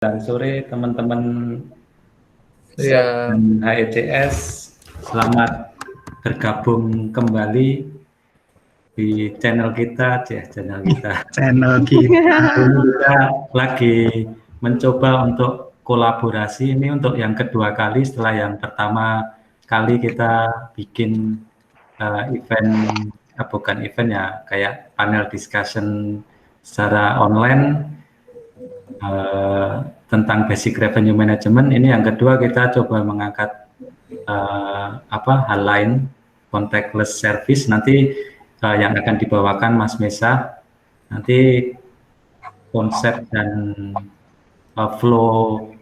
Dan sore teman-teman Ya, dan HECS, selamat bergabung kembali di channel kita. Channel kita. Kita lagi mencoba untuk kolaborasi ini untuk yang kedua kali setelah yang pertama kali kita bikin event, bukan event ya, kayak panel discussion secara online tentang basic revenue management. Ini yang kedua kita coba mengangkat hal lain, contactless service. Nanti yang akan dibawakan Mas Mesa. Nanti konsep dan flow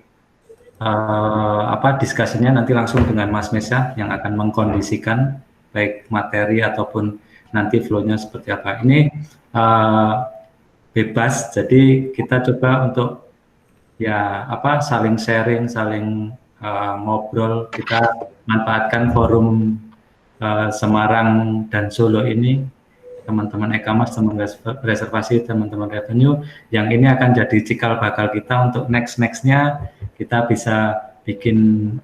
diskusinya nanti langsung dengan Mas Mesa yang akan mengkondisikan baik materi ataupun nanti flow-nya seperti apa. Ini bebas, jadi kita coba untuk saling sharing, saling ngobrol. Kita manfaatkan forum Semarang dan Solo ini, teman-teman e-commerce, teman reservasi, teman-teman revenue, yang ini akan jadi cikal bakal kita untuk nextnya kita bisa bikin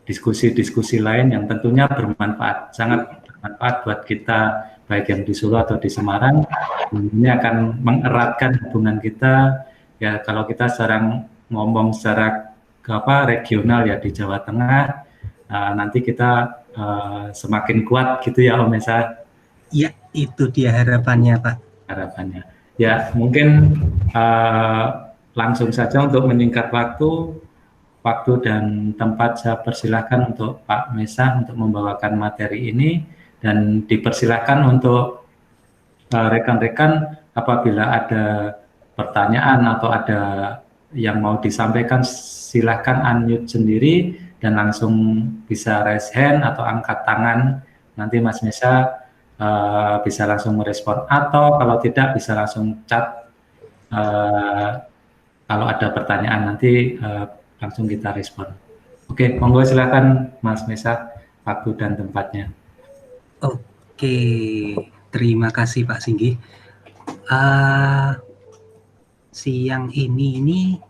diskusi-diskusi lain yang tentunya bermanfaat, sangat bermanfaat buat kita baik yang di Solo atau di Semarang. Ini akan mengeratkan hubungan kita. Ya, kalau kita sekarang ngomong secara regional ya di Jawa Tengah, nanti kita semakin kuat gitu ya Om Esa. Ya, itu dia harapannya Pak. Harapannya. Ya, mungkin langsung saja untuk menyingkat waktu dan tempat, saya persilahkan untuk Pak Mesa untuk membawakan materi ini, dan dipersilahkan untuk rekan-rekan apabila ada pertanyaan atau ada yang mau disampaikan, silahkan unmute sendiri dan langsung bisa raise hand atau angkat tangan. Nanti Mas Mesa bisa langsung merespon, atau kalau tidak bisa langsung chat kalau ada pertanyaan, nanti langsung kita respon. Oke, monggo silakan Mas Mesa, waktu dan tempatnya. Oke, terima kasih Pak Singgi. Siang ini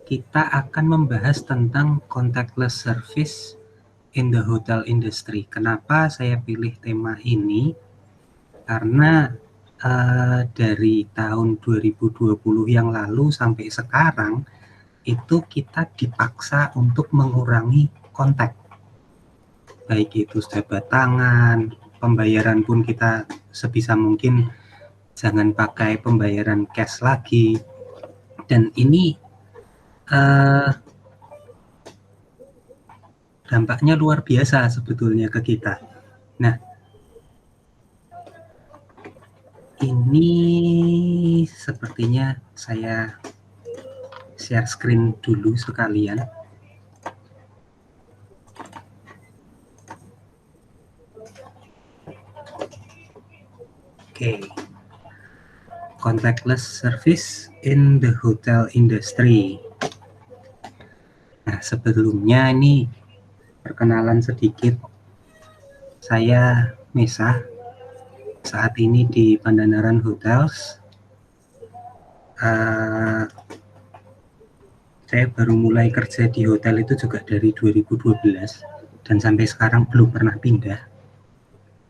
kita akan membahas tentang contactless service in the hotel industry. Kenapa saya pilih tema ini? Karena dari tahun 2020 yang lalu sampai sekarang itu kita dipaksa untuk mengurangi kontak, baik itu jabat tangan, pembayaran pun kita sebisa mungkin jangan pakai pembayaran cash lagi. Dan ini dampaknya luar biasa sebetulnya ke kita. Nah, ini sepertinya saya share screen dulu sekalian. Oke. Contactless service in the hotel industry. Nah, sebelumnya ini perkenalan sedikit. Saya Mesa, saat ini di Pandanaran Hotels. Saya baru mulai kerja di hotel itu juga dari 2012 dan sampai sekarang belum pernah pindah.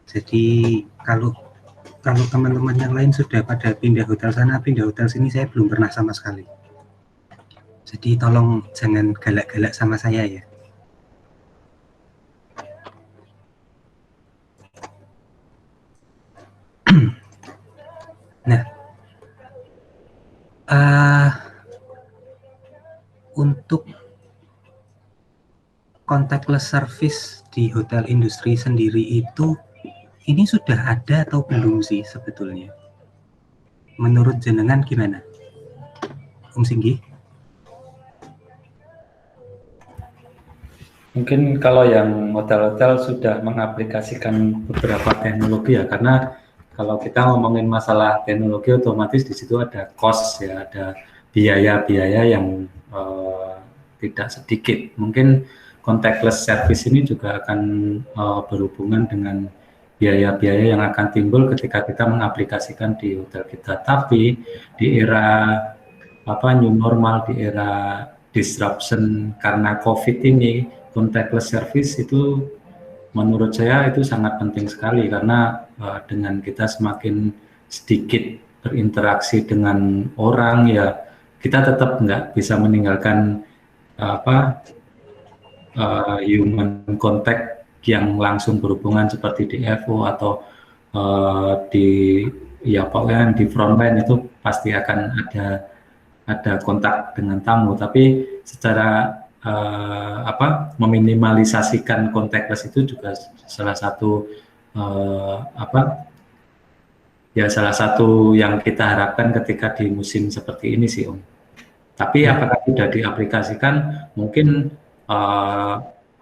Jadi kalau teman-teman yang lain sudah pada pindah hotel sana, pindah hotel sini, saya belum pernah sama sekali. Jadi tolong jangan galak-galak sama saya ya. Nah, untuk contactless service di hotel industri sendiri itu, ini sudah ada atau belum sih sebetulnya? Menurut jenengan gimana, Om Singgi? Mungkin kalau yang hotel-hotel sudah mengaplikasikan beberapa teknologi ya, karena kalau kita ngomongin masalah teknologi, otomatis di situ ada cost ya, ada biaya-biaya yang tidak sedikit. Mungkin contactless service ini juga akan berhubungan dengan biaya-biaya yang akan timbul ketika kita mengaplikasikan di hotel kita. Tapi di era new normal, di era disruption karena COVID ini, contactless service itu menurut saya itu sangat penting sekali, karena dengan kita semakin sedikit berinteraksi dengan orang, ya kita tetap nggak bisa meninggalkan human contact yang langsung berhubungan seperti di FO atau di ya pokoknya di frontline itu pasti akan ada kontak dengan tamu, tapi secara meminimalisasikan contactless itu juga salah satu salah satu yang kita harapkan ketika di musim seperti ini sih, Om. Tapi apakah sudah diaplikasikan? Mungkin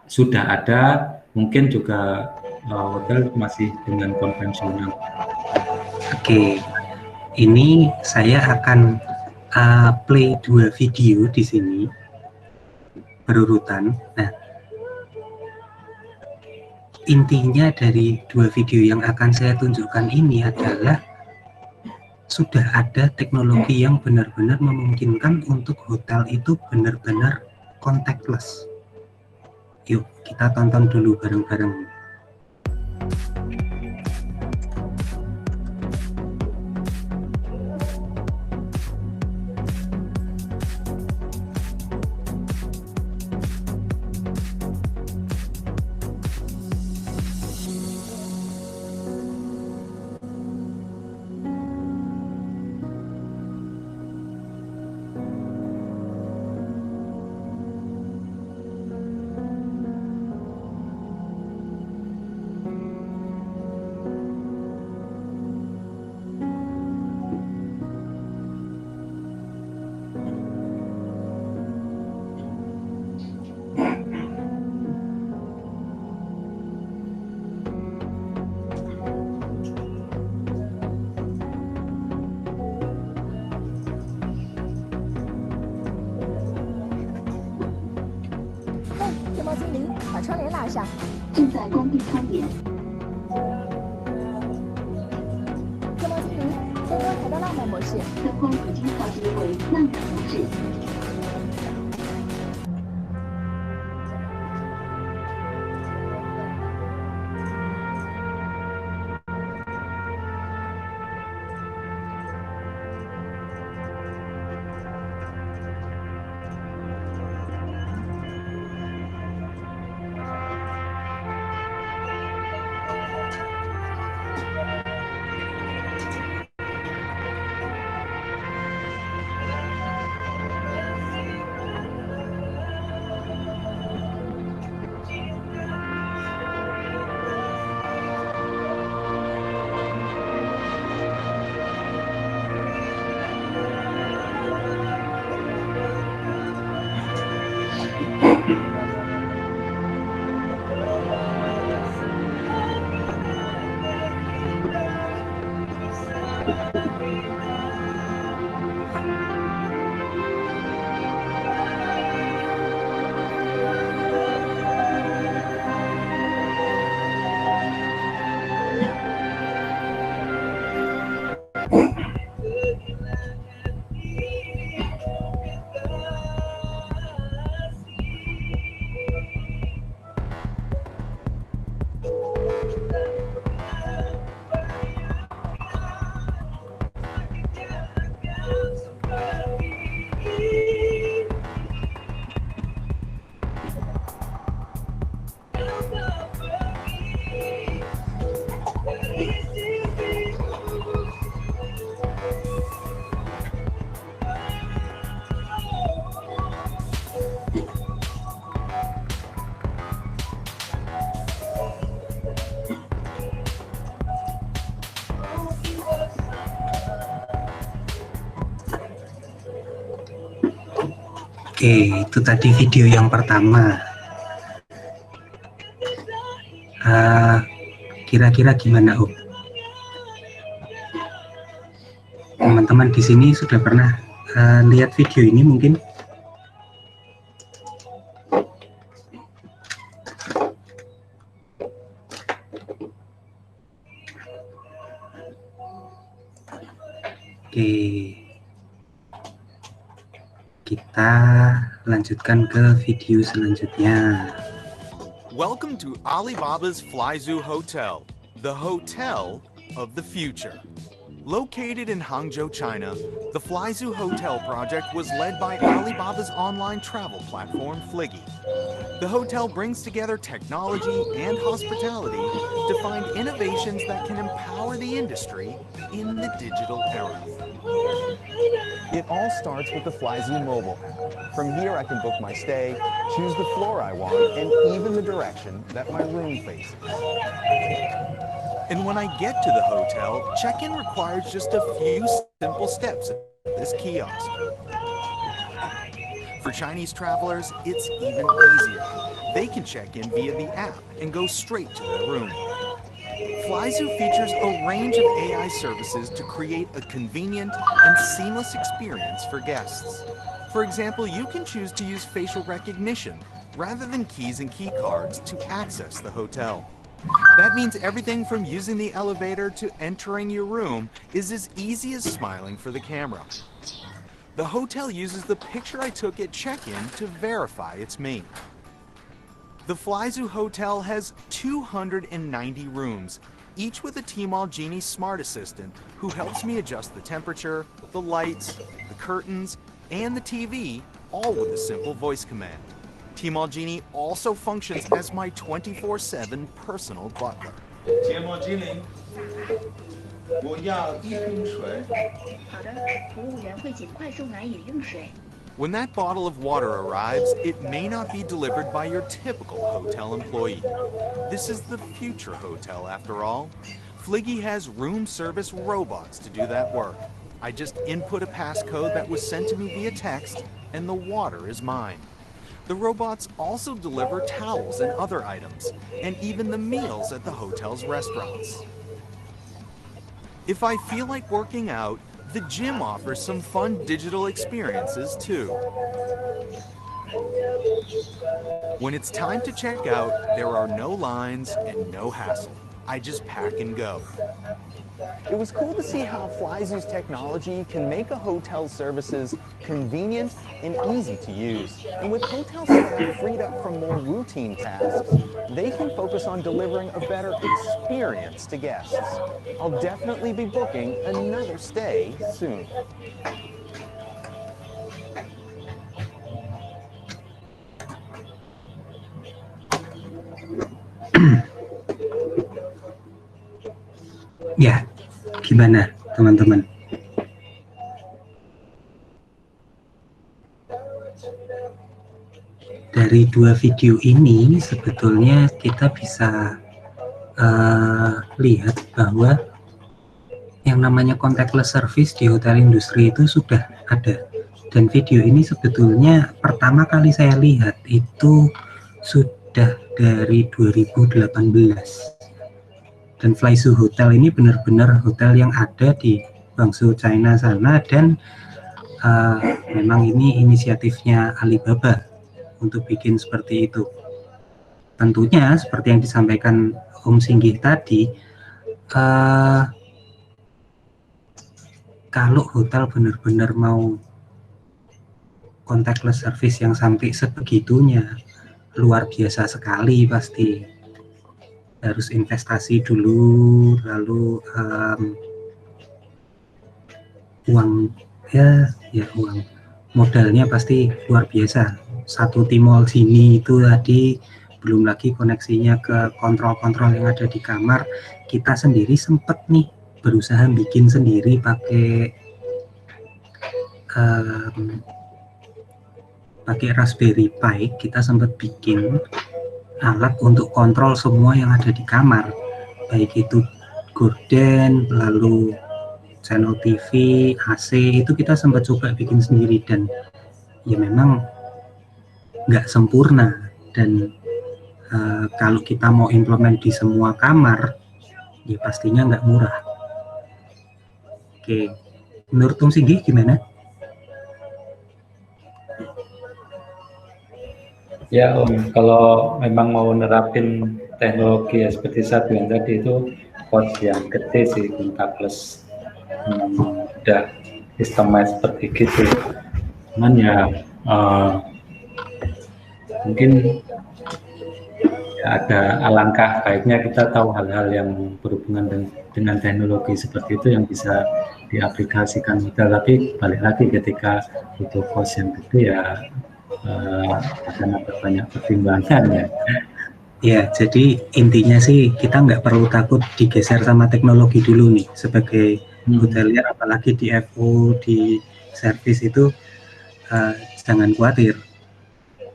sudah ada, mungkin juga hotel masih dengan konvensional. Oke, ini saya akan play 2 video di sini berurutan. Nah, intinya dari 2 video yang akan saya tunjukkan ini adalah sudah ada teknologi yang benar-benar memungkinkan untuk hotel itu benar-benar contactless. Yuk, kita tonton dulu bareng-bareng. Oke, itu tadi video yang pertama. Kira-kira gimana, Om? Teman-teman di sini sudah pernah lihat video ini mungkin? Oke. kita lanjutkan ke video selanjutnya. Welcome to Alibaba's Flyzoo Hotel, the hotel of the future. Located in Hangzhou, China, the Flyzoo Hotel project was led by Alibaba's online travel platform, Fliggy. The hotel brings together technology and hospitality to find innovations that can empower the industry in the digital era. It all starts with the Flyzoo mobile app. From here I can book my stay, choose the floor I want, and even the direction that my room faces. And when I get to the hotel, check-in requires just a few simple steps at this kiosk. For Chinese travelers, it's even easier. They can check in via the app and go straight to their room. Flyzoo features a range of AI services to create a convenient and seamless experience for guests. For example, you can choose to use facial recognition rather than keys and key cards to access the hotel. That means everything from using the elevator to entering your room is as easy as smiling for the camera. The hotel uses the picture I took at check-in to verify it's me. The Flyzoo Hotel has 290 rooms, each with a Tmall Genie smart assistant who helps me adjust the temperature, the lights, the curtains, and the TV, all with a simple voice command. Tmall Genie also functions as my 24/7 personal butler. 节目经理，我要一瓶水。好的，服务员会尽快送来饮用水。 When that bottle of water arrives, it may not be delivered by your typical hotel employee. This is the future hotel after all. Fliggy has room service robots to do that work. I just input a passcode that was sent to me via text, and the water is mine. The robots also deliver towels and other items, and even the meals at the hotel's restaurants. If I feel like working out, the gym offers some fun digital experiences too. When it's time to check out, there are no lines and no hassle. I just pack and go. It was cool to see how Flyzoo's technology can make a hotel's services convenient and easy to use. And with hotel staff freed up from more routine tasks, they can focus on delivering a better experience to guests. I'll definitely be booking another stay soon. Ya, gimana teman-teman? Dari dua video ini sebetulnya kita bisa lihat bahwa yang namanya contactless service di hotel industri itu sudah ada. Dan video ini sebetulnya pertama kali saya lihat itu sudah dari 2018. Dan Flyzoo Hotel ini benar-benar hotel yang ada di Guangzhou, China sana, dan memang ini inisiatifnya Alibaba untuk bikin seperti itu. Tentunya seperti yang disampaikan Om Singgih tadi, kalau hotel benar-benar mau contactless service yang sampai sebegitunya, luar biasa sekali pasti. Harus investasi dulu, lalu uang uang modalnya pasti luar biasa. Satu Tmall Genie itu tadi, belum lagi koneksinya ke kontrol-kontrol yang ada di kamar. Kita sendiri sempet nih berusaha bikin sendiri pakai Raspberry Pi. Kita sempat bikin alat untuk kontrol semua yang ada di kamar, baik itu gorden, lalu channel TV, AC, itu kita sempat coba bikin sendiri, dan ya memang nggak sempurna. Dan kalau kita mau implement di semua kamar, ya pastinya nggak murah. Oke, menurut Om Singgih gimana? Ya Om, kalau memang mau nerapin teknologi ya seperti saya bilang tadi, itu cost yang gede sih contactless, udah sistemnya seperti gitu. Cuman ya eh, mungkin ya ada alangkah baiknya kita tahu hal-hal yang berhubungan dengan teknologi seperti itu yang bisa diaplikasikan hotel. Tapi balik lagi ketika butuh cost yang gede ya akan ada banyak pertimbangan ya. Ya, jadi intinya sih kita nggak perlu takut digeser sama teknologi dulu nih sebagai hotelier, apalagi di FO, di servis itu jangan khawatir,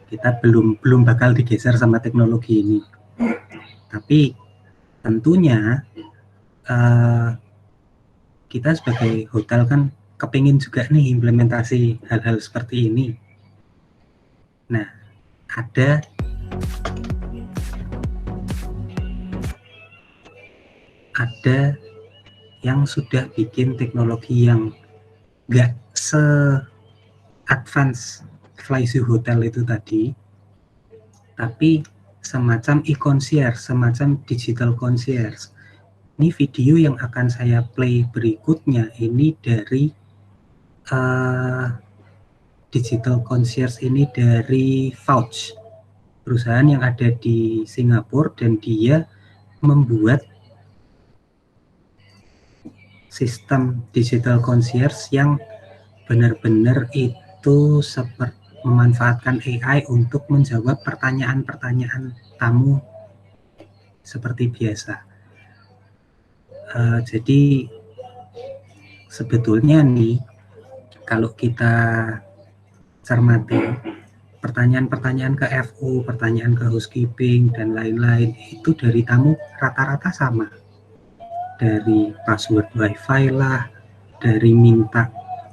kita belum bakal digeser sama teknologi ini. Tapi tentunya kita sebagai hotel kan kepingin juga nih implementasi hal-hal seperti ini. Nah, ada yang sudah bikin teknologi yang nggak se-advance Flyzoo Hotel itu tadi, tapi semacam e-concierge, semacam digital concierge. Ini video yang akan saya play berikutnya ini dari digital concierge ini dari Vouch, perusahaan yang ada di Singapura, dan dia membuat sistem digital concierge yang benar-benar itu seperti memanfaatkan AI untuk menjawab pertanyaan-pertanyaan tamu seperti biasa. Jadi sebetulnya nih kalau kita cermati pertanyaan-pertanyaan ke FO, pertanyaan ke housekeeping dan lain-lain itu dari tamu rata-rata sama. Dari password wifi lah, dari minta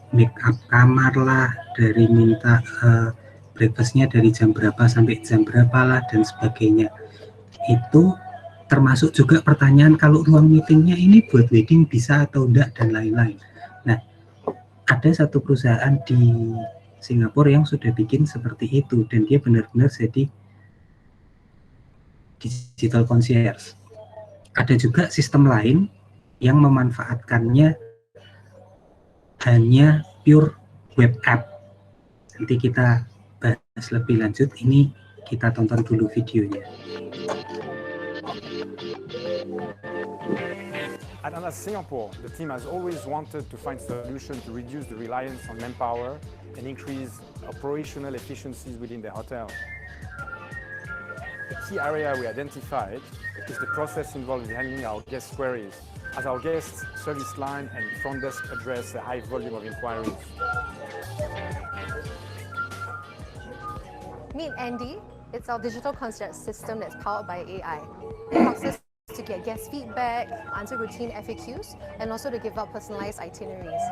make up kamar lah, dari minta breakfastnya dari jam berapa sampai jam berapa lah, dan sebagainya. Itu termasuk juga pertanyaan kalau ruang meetingnya ini buat wedding bisa atau enggak, dan lain-lain. Nah, ada satu perusahaan di Singapura yang sudah bikin seperti itu, dan dia benar-benar jadi digital concierge. Ada juga sistem lain yang memanfaatkannya hanya pure web app. Nanti kita bahas lebih lanjut, ini kita tonton dulu videonya. At Atlas Singapore, the team has always wanted to find solutions to reduce the reliance on manpower and increase operational efficiencies within the hotel. The key area we identified is the process involved in handling our guest queries, as our guests' service line and front desk address a high volume of inquiries. Meet Andy. It's our digital concierge system that's powered by AI. It helps us to get guest feedback, answer routine FAQs, and also to give out personalized itineraries.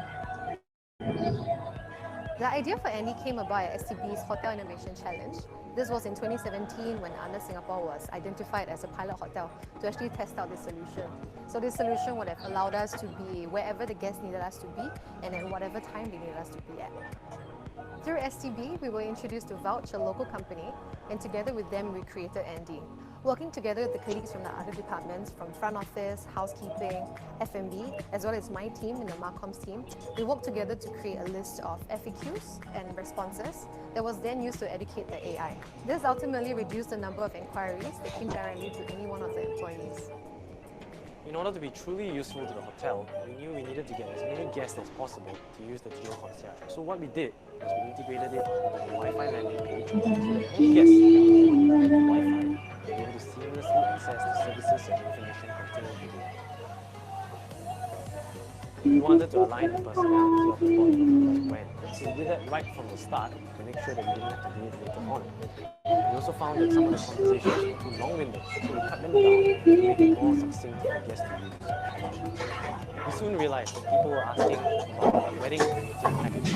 The idea for Andy came about at STB's Hotel Innovation Challenge. This was in 2017 when Atlas Singapore was identified as a pilot hotel to actually test out this solution. So this solution would have allowed us to be wherever the guests needed us to be and at whatever time they needed us to be at. Through STB, we were introduced to Vouch, a local company, and together with them we created Andy. Working together with the colleagues from the other departments, from front office, housekeeping, F&B, as well as my team in the Marcoms team, we worked together to create a list of FAQs and responses that was then used to educate the AI. This ultimately reduced the number of inquiries that came directly to any one of the employees. In order to be truly useful to the hotel, we knew we needed to get as many guests as possible to use the Geo Concierge. So what we did was we integrated it into the Wi-Fi landing page so that any guests with Wi-Fi be able to seamlessly access the services and information contained within it. We wanted to align the personality of the board when. So we did that right from the start to make sure that we didn't have to do it later on. We also found that some of the conversations were too long-winded, so we cut them down to make it more succinct for guests to use. We soon realized that people were asking about wedding packages,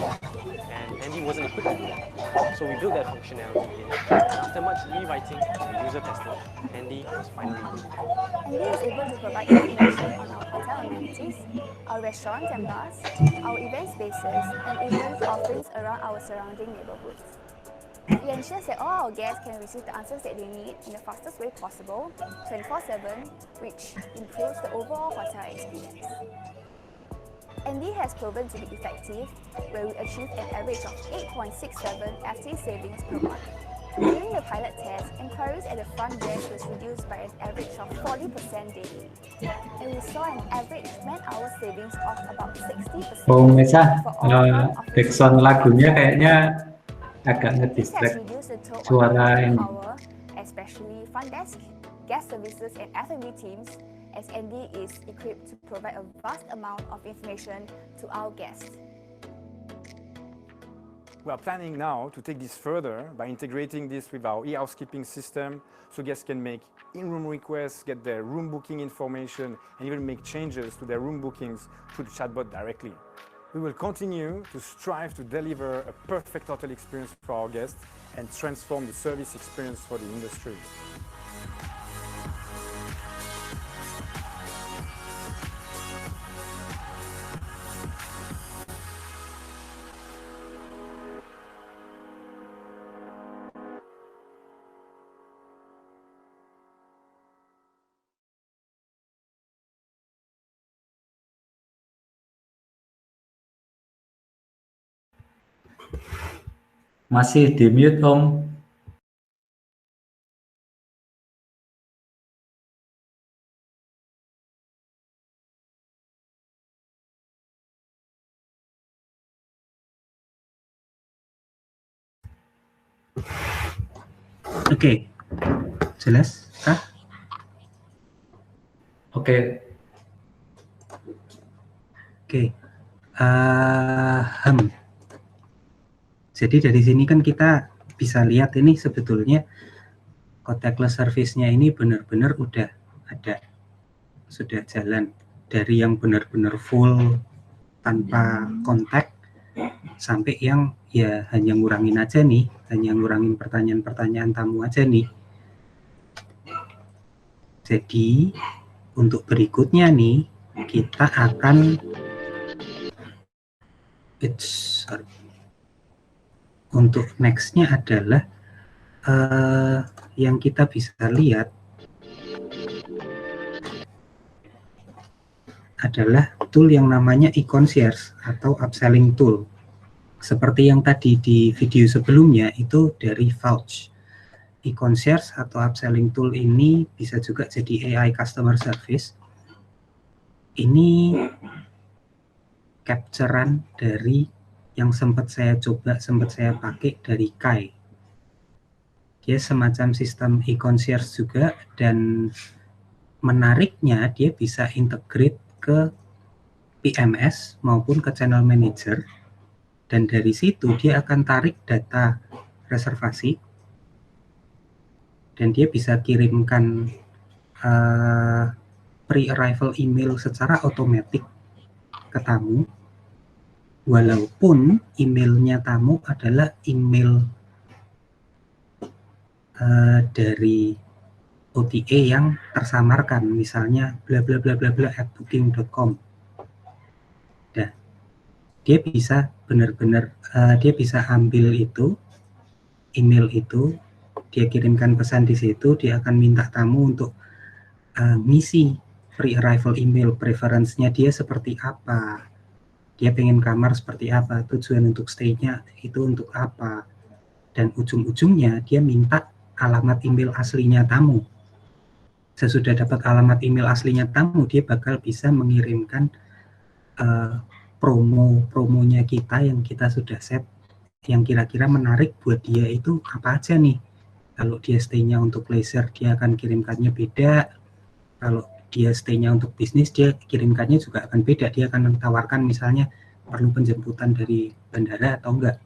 and Andy wasn't equipped to do that. So we built that functionality in. After much rewriting and user testing, Andy was finally ready. Andy is able to provide information on our hotel amenities, our restaurants and bars, our event spaces, and even offerings around our surrounding neighborhoods. It ensures that all our guests can receive the answers that they need in the fastest way possible, 24/7, which improves the overall hotel experience. ND has proven to be effective, where we achieved an average of 8.67 FT savings per month. During the pilot test, inquiries at the front desk was reduced by an average of 40% daily, and we saw an average man-hour savings of about 60% Oh, Mesa, for all front office. background lagunya kayaknya agak This has ngedistract reduced the toll on suara ini. manpower, especially front desk, guest services, and F&B teams, as ND is equipped to provide a vast amount of information to our guests. We are planning now to take this further by integrating this with our e-housekeeping system so guests can make in-room requests, get their room booking information, and even make changes to their room bookings through the chatbot directly. We will continue to strive to deliver a perfect hotel experience for our guests and transform the service experience for the industry. Masih di mute, Om. Oke, jelas kah? Oke. Jadi dari sini kan kita bisa lihat ini sebetulnya contactless service-nya ini benar-benar udah ada, sudah jalan dari yang benar-benar full tanpa kontak sampai yang ya hanya ngurangin aja nih, hanya ngurangin pertanyaan-pertanyaan tamu aja nih. Jadi untuk berikutnya nih kita akan untuk next-nya adalah yang kita bisa lihat adalah tool yang namanya e-concierge atau upselling tool. Seperti yang tadi di video sebelumnya itu dari Vouch. E-concierge atau upselling tool ini bisa juga jadi AI customer service. Ini capturean dari yang sempat saya pakai dari Kai. Dia semacam sistem e-concierge juga, dan menariknya dia bisa integrate ke PMS maupun ke channel manager, dan dari situ dia akan tarik data reservasi dan dia bisa kirimkan pre-arrival email secara otomatis ke tamu, walaupun emailnya tamu adalah email dari OTA yang tersamarkan, misalnya bla bla bla bla bla @booking.com. Nah, dia bisa benar-benar dia bisa ambil itu email itu, dia kirimkan pesan di situ, dia akan minta tamu untuk ngisi pre-arrival email, preference-nya dia seperti apa, dia pengen kamar seperti apa, tujuan untuk stay-nya itu untuk apa, dan ujung-ujungnya dia minta alamat email aslinya tamu. Sesudah dapat alamat email aslinya tamu, dia bakal bisa mengirimkan promonya kita yang kita sudah set, yang kira-kira menarik buat dia itu apa aja nih. Kalau dia stay-nya untuk leisure, dia akan kirimkannya beda. Kalau dia stay-nya untuk bisnis, dia kirimkannya juga akan beda. Dia akan menawarkan misalnya perlu penjemputan dari bandara atau enggak.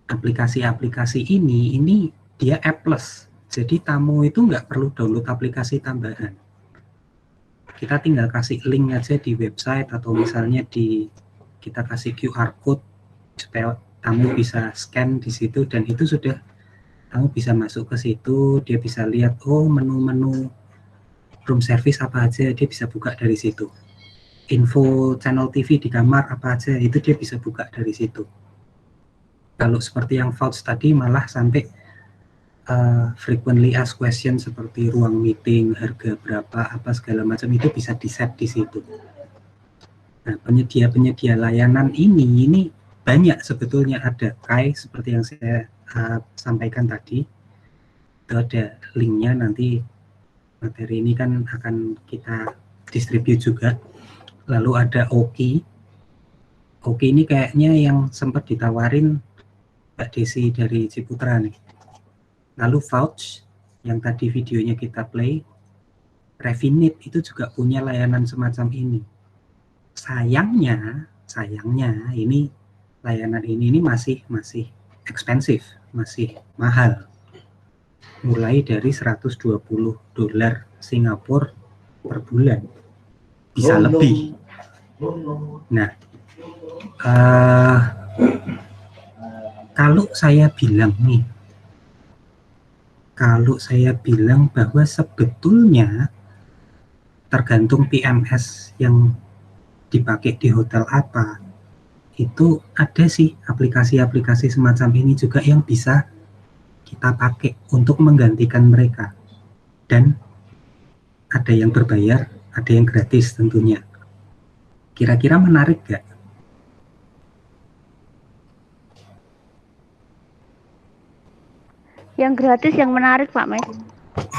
Aplikasi-aplikasi ini dia appless. Jadi tamu itu nggak perlu download aplikasi tambahan. Kita tinggal kasih link aja di website, atau misalnya kita kasih QR code supaya tamu bisa scan di situ, dan itu sudah tamu bisa masuk ke situ, dia bisa lihat oh menu-menu room service apa aja, dia bisa buka dari situ. Info channel TV di kamar apa aja, itu dia bisa buka dari situ. Kalau seperti yang Vouch tadi malah sampai frequently asked question seperti ruang meeting, harga berapa, apa segala macam itu bisa di-set di situ. Nah, penyedia-penyedia layanan ini banyak sebetulnya, ada Kai seperti yang saya sampaikan tadi. Itu ada linknya, nanti materi ini kan akan kita distribute juga. Lalu ada Oki. Oki ini kayaknya yang sempat ditawarin Mbak Desi dari Ciputra nih. Lalu Vouch yang tadi videonya kita play. Revinit itu juga punya layanan semacam ini. Sayangnya ini layanan ini masih expensive, masih mahal. Mulai dari $120 Singapura per bulan. Bisa lebih. Nah, kalau saya bilang bahwa sebetulnya tergantung PMS yang dipakai di hotel apa, itu ada sih aplikasi-aplikasi semacam ini juga yang bisa kita pakai untuk menggantikan mereka. Dan ada yang berbayar, ada yang gratis tentunya. Kira-kira menarik gak? Yang gratis yang menarik, Pak Mes.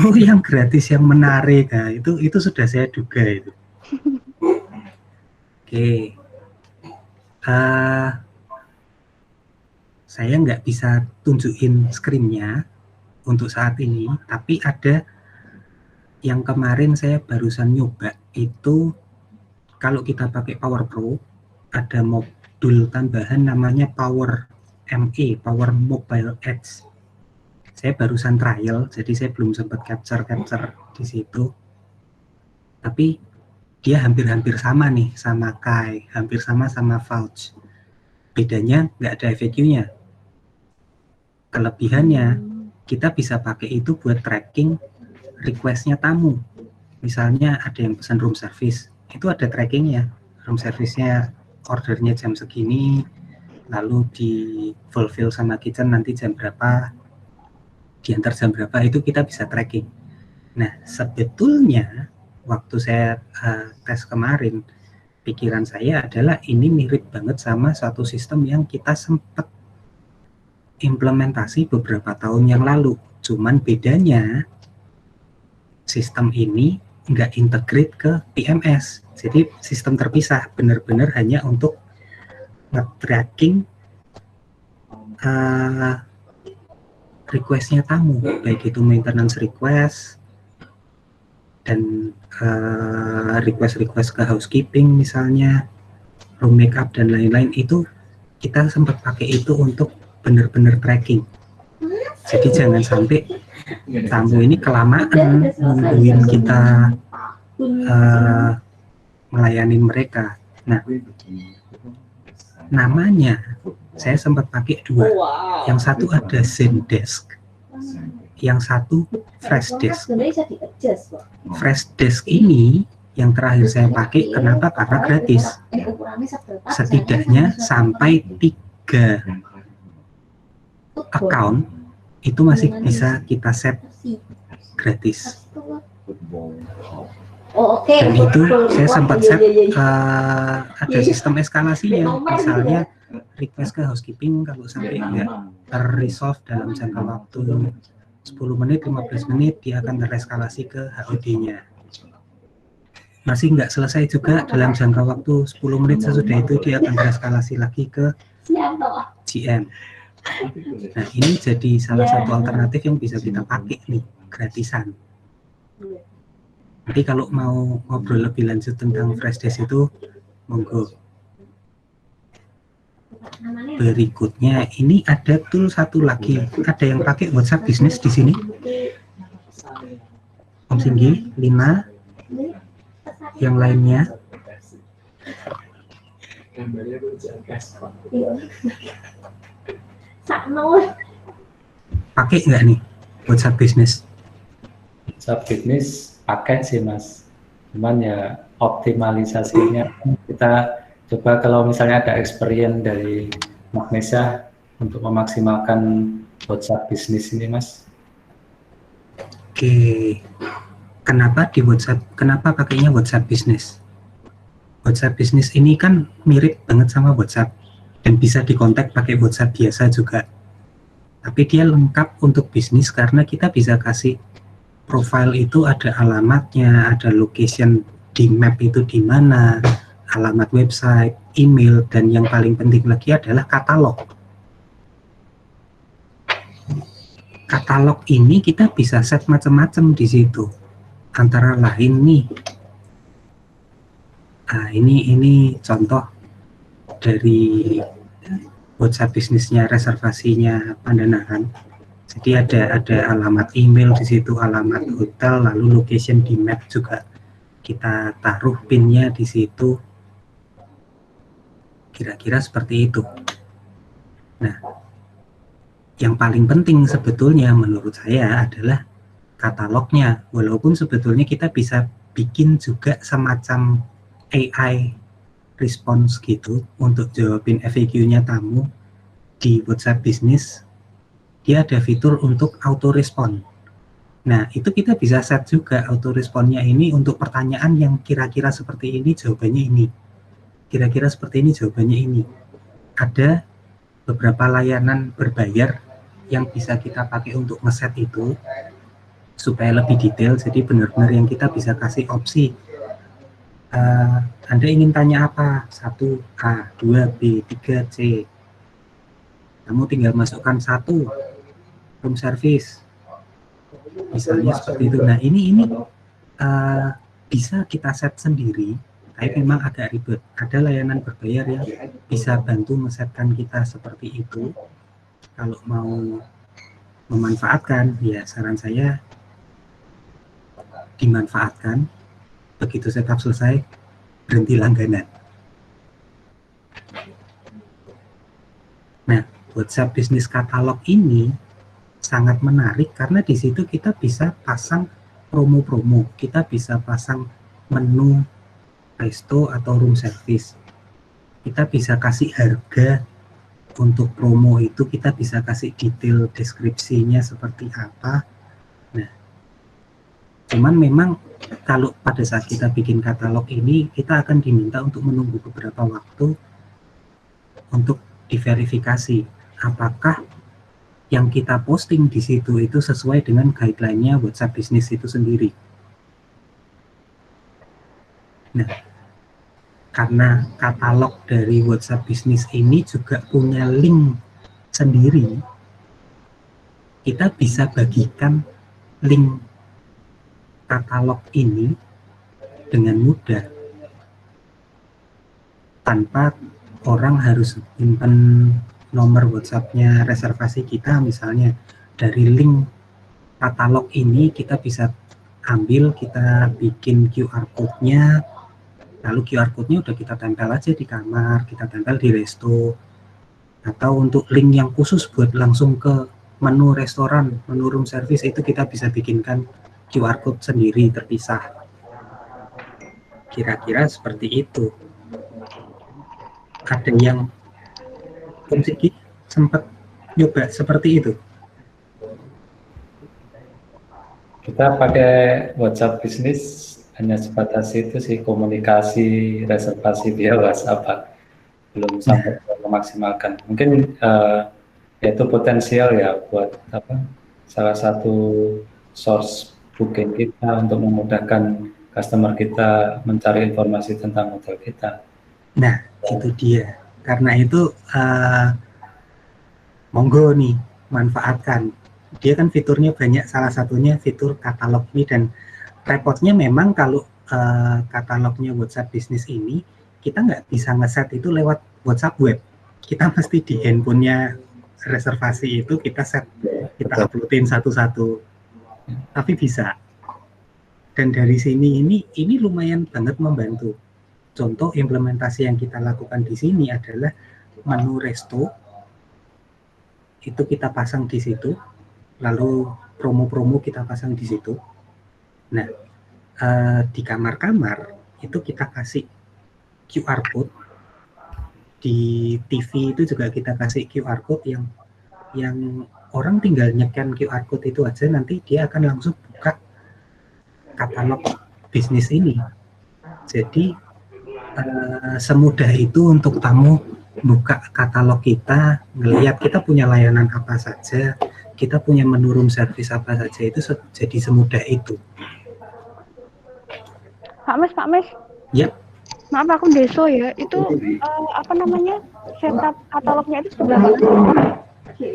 Oh, yang gratis yang menarik. Nah, itu sudah saya duga itu. Oke. Saya nggak bisa tunjukin screen-nya untuk saat ini, tapi ada yang kemarin saya barusan nyoba itu. Kalau kita pakai Power Pro, ada modul tambahan namanya Power ME, Power Mobile Edge. Saya barusan trial, jadi saya belum sempat capture di situ. Tapi dia hampir-hampir sama nih sama Kai, hampir sama Vouch. Bedanya nggak ada FAQ-nya. Kelebihannya kita bisa pakai itu buat tracking request-nya tamu. Misalnya ada yang pesan room service, itu ada trackingnya. Room service-nya ordernya jam segini, lalu di fulfill sama kitchen nanti jam berapa, diantar jam berapa, itu kita bisa tracking. Nah, sebetulnya waktu saya tes kemarin, pikiran saya adalah ini mirip banget sama satu sistem yang kita sempat implementasi beberapa tahun yang lalu. Cuman bedanya sistem ini nggak integrate ke PMS. Jadi sistem terpisah, benar-benar hanya untuk nge-tracking request-nya tamu, baik itu maintenance request dan request ke housekeeping misalnya, room makeup dan lain-lain. Itu kita sempat pakai itu untuk benar-benar tracking. Jadi jangan sampai tamu ini kelamaan nungguin kita melayani mereka. Nah, namanya saya sempat pakai dua. Yang satu ada Zendesk, yang satu Freshdesk. Freshdesk ini yang terakhir saya pakai, kenapa? Karena gratis. Setidaknya sampai 3 account itu masih bisa kita set gratis. Dan itu saya sempat set ada sistem eskalasinya. Misalnya request ke housekeeping kalau sampai nggak terresolve dalam jangka waktu 10 menit, 15 menit, dia akan tereskalasi ke HOD-nya. Masih nggak selesai juga dalam jangka waktu 10 menit sesudah itu, dia akan tereskalasi lagi ke GM. Nah, ini jadi salah satu alternatif yang bisa kita pakai nih, gratisan. Nanti kalau mau ngobrol lebih lanjut tentang Freshdesk itu, monggo. Berikutnya ini ada tool satu lagi, ada yang pakai WhatsApp Business di sini. Om Singgi, Lina, yang lainnya. Pakai nggak nih WhatsApp Business? WhatsApp Business pakai sih Mas, cuman ya optimalisasinya kita coba kalau misalnya ada experience dari Magnesia untuk memaksimalkan WhatsApp Business ini Mas, Oke, kenapa pakainya WhatsApp Business? WhatsApp Business ini kan mirip banget sama WhatsApp dan bisa dikontak pakai WhatsApp biasa juga. Tapi dia lengkap untuk bisnis karena kita bisa kasih profile itu ada alamatnya, ada location di map itu di mana, alamat website, email, dan yang paling penting lagi adalah katalog. Katalog ini kita bisa set macam-macam di situ. Antara lain nih, ini contoh dari WhatsApp bisnisnya, reservasinya Pandanaran. Jadi ada alamat email di situ, alamat hotel, lalu location di map juga kita taruh pinnya di situ. Kira-kira seperti itu. Nah, yang paling penting sebetulnya menurut saya adalah katalognya. Walaupun sebetulnya kita bisa bikin juga semacam AI response gitu untuk jawabin FAQ-nya tamu di WhatsApp Business. Dia ada fitur untuk auto respond. Nah, itu kita bisa set juga auto responnya ini untuk pertanyaan yang kira-kira seperti ini jawabannya ini. Kira-kira seperti ini jawabannya ini. Ada beberapa layanan berbayar yang bisa kita pakai untuk ngeset itu supaya lebih detail. Jadi benar-benar yang kita bisa kasih opsi. Anda ingin tanya apa? 1A, 2B, 3C. Kamu tinggal masukkan 1 room service. Misalnya seperti itu. Nah, ini bisa kita set sendiri. Tapi memang agak ribet. Ada layanan berbayar yang bisa bantu ngesetkan kita seperti itu. Kalau mau memanfaatkan, ya saran saya dimanfaatkan. Begitu setup selesai, berhenti langganan. Nah, WhatsApp Business Catalog ini sangat menarik karena di situ kita bisa pasang promo-promo, kita bisa pasang menu resto atau room service. Kita bisa kasih harga untuk promo itu, kita bisa kasih detail deskripsinya seperti apa. Nah, cuman memang kalau pada saat kita bikin katalog ini, kita akan diminta untuk menunggu beberapa waktu untuk diverifikasi apakah yang kita posting di situ itu sesuai dengan guideline-nya WhatsApp Business itu sendiri. Nah, karena katalog dari WhatsApp Business ini juga punya link sendiri, kita bisa bagikan link katalog ini dengan mudah tanpa orang harus simpan nomor WhatsApp-nya reservasi kita. Misalnya dari link katalog ini kita bisa ambil, kita bikin QR code-nya, lalu QR code-nya udah kita tempel aja di kamar, kita tempel di resto. Atau untuk link yang khusus buat langsung ke menu restoran, menu room service, itu kita bisa bikinkan QR code sendiri terpisah. Kira-kira seperti itu. Ada yang Sigi sempat nyoba seperti itu? Kita pakai WhatsApp Business hanya sebatas itu sih, komunikasi reservasi via WhatsApp, belum sampai memaksimalkan. Mungkin itu potensial ya buat salah satu source booking kita untuk memudahkan customer kita mencari informasi tentang hotel kita. Nah, itu dia. Karena itu monggo nih, manfaatkan. Dia kan fiturnya banyak, salah satunya fitur katalog ini, dan repotnya memang kalau katalognya WhatsApp Business ini, kita nggak bisa ngeset itu lewat WhatsApp web. Kita mesti di handphonenya reservasi itu kita set, kita uploadin satu-satu. Tapi bisa. Dan dari sini ini lumayan banget membantu. Contoh implementasi yang kita lakukan di sini adalah menu resto, itu kita pasang di situ, lalu promo-promo kita pasang di situ. Nah, di kamar-kamar itu kita kasih QR code, di TV itu juga kita kasih QR code yang orang tinggal nyekan QR code itu aja, nanti dia akan langsung buka katalog bisnis ini. Jadi semudah itu untuk tamu buka katalog kita, ngelihat kita punya layanan apa saja, kita punya menu room service apa saja, itu jadi semudah itu. Pak Mes. Ya. Maaf aku deso ya. Itu apa namanya? Setup katalognya itu sebelah mana?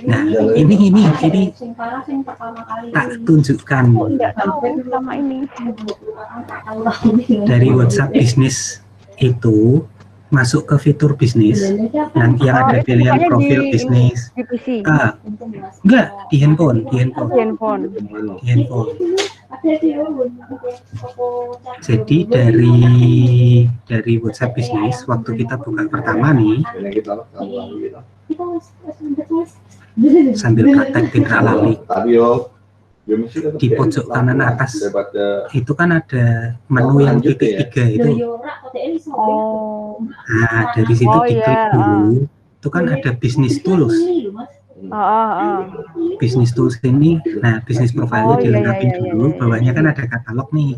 Nah, ini tak tunjukkan. Enggak tahu sama ini. Dari WhatsApp bisnis itu masuk ke fitur bisnis, yang ada pilihan profil bisnis. Di PC. Enggak, di handphone. Jadi dari WhatsApp bisnis, waktu kita buka pertama nih, sambil praktek tidak lali, di pojok kanan atas itu kan ada menu yang titik 3 itu. Nah, dari situ diklik dulu, itu kan ada bisnis tools. Bisnis tools ini, nah bisnis profile dilengkapi dulu, bawahnya kan ada katalog nih.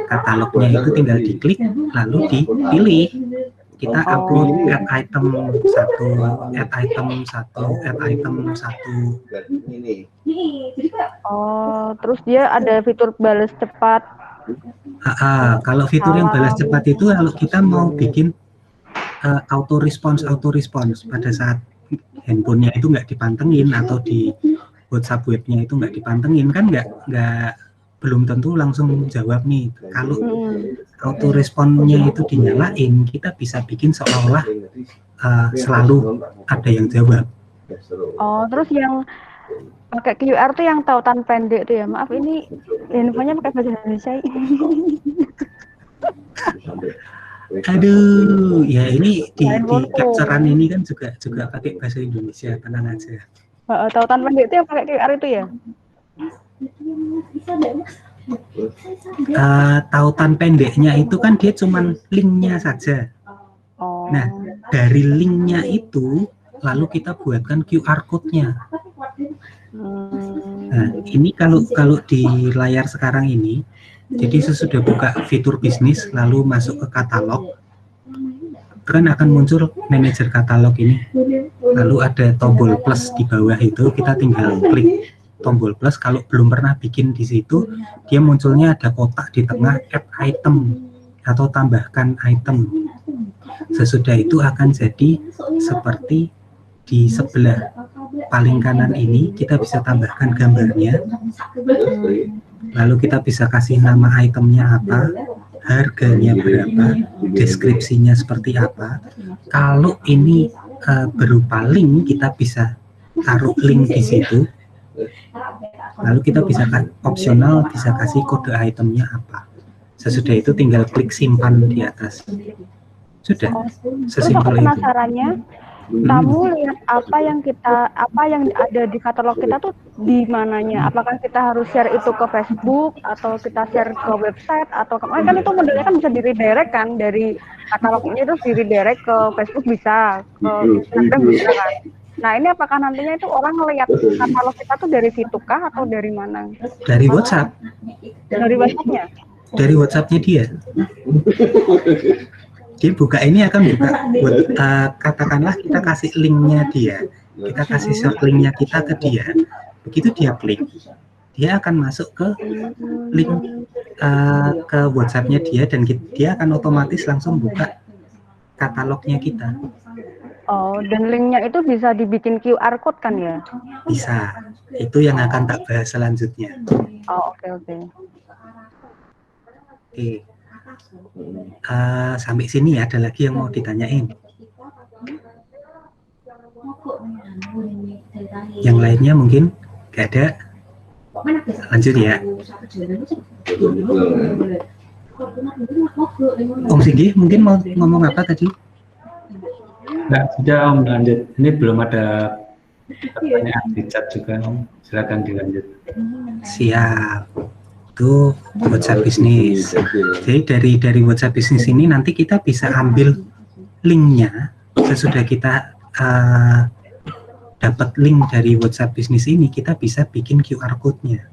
Katalognya itu tinggal diklik, lalu dipilih. Kita upload add item 1, add item 1, add item 1. Terus dia ada fitur balas cepat. Kalau fitur yang balas cepat itu kalau kita mau bikin auto response pada saat handphonenya itu nggak dipantengin atau di WhatsApp webnya itu nggak dipantengin, kan belum tentu langsung jawab nih. Kalau auto responnya itu dinyalain, kita bisa bikin seolah-olah selalu ada yang jawab. Terus yang pakai QR tuh yang tautan pendek tuh ya. Maaf ini infonya pakai bahasa Indonesia. Aduh, ya ini di capturean ini kan juga pakai bahasa Indonesia, tenang aja. Tautan pendek itu yang pakai QR itu ya? Tautan pendeknya itu kan dia cuman linknya saja. Nah, dari linknya itu lalu kita buatkan QR code-nya. Nah, ini kalau di layar sekarang ini, jadi sesudah buka fitur bisnis lalu masuk ke katalog, kan akan muncul manajer katalog ini. Lalu ada tombol plus di bawah itu, kita tinggal klik tombol plus. Kalau belum pernah bikin di situ, dia munculnya ada kotak di tengah add item atau tambahkan item. Sesudah itu akan jadi seperti di sebelah paling kanan ini, kita bisa tambahkan gambarnya. Lalu kita bisa kasih nama itemnya apa, harganya berapa, deskripsinya seperti apa. Kalau ini berupa link, kita bisa taruh link di situ. Lalu kita bisa opsional bisa kasih kode itemnya apa. Sesudah itu tinggal klik simpan di atas. Sudah, sesimpel itu. Penasarannya, kamu lihat apa yang ada di katalog kita tuh di mananya? Apakah kita harus share itu ke Facebook atau kita share ke website atau kan itu modelnya kan bisa di redirect kan, dari katalognya itu di redirect ke Facebook bisa, ke Instagram bisa kan. Nah ini apakah nantinya itu orang ngelihat katalog kita tuh dari situ kah atau dari mana? Dari WhatsApp. Dari WhatsAppnya? Dari WhatsAppnya dia. Dia buka ini akan buka, katakanlah kita kasih linknya dia, kita kasih short linknya kita ke dia, begitu dia klik, dia akan masuk ke link ke WhatsAppnya dia dan dia akan otomatis langsung buka katalognya kita. Dan linknya itu bisa dibikin QR code kan ya? Bisa, itu yang akan tak bahas selanjutnya. Oke. Sampai sini ada lagi yang mau ditanyain? Yang lainnya mungkin gak ada? Lanjut ya. Om Singgi mungkin mau ngomong apa tadi? Enggak, sudah Om, lanjut. Ini belum ada pertanyaan di chat juga Om, silakan dilanjut. Siap. Itu WhatsApp bisnis. Jadi dari WhatsApp bisnis ini nanti kita bisa ambil linknya sesudah kita dapat link dari WhatsApp Business ini, kita bisa bikin QR code-nya.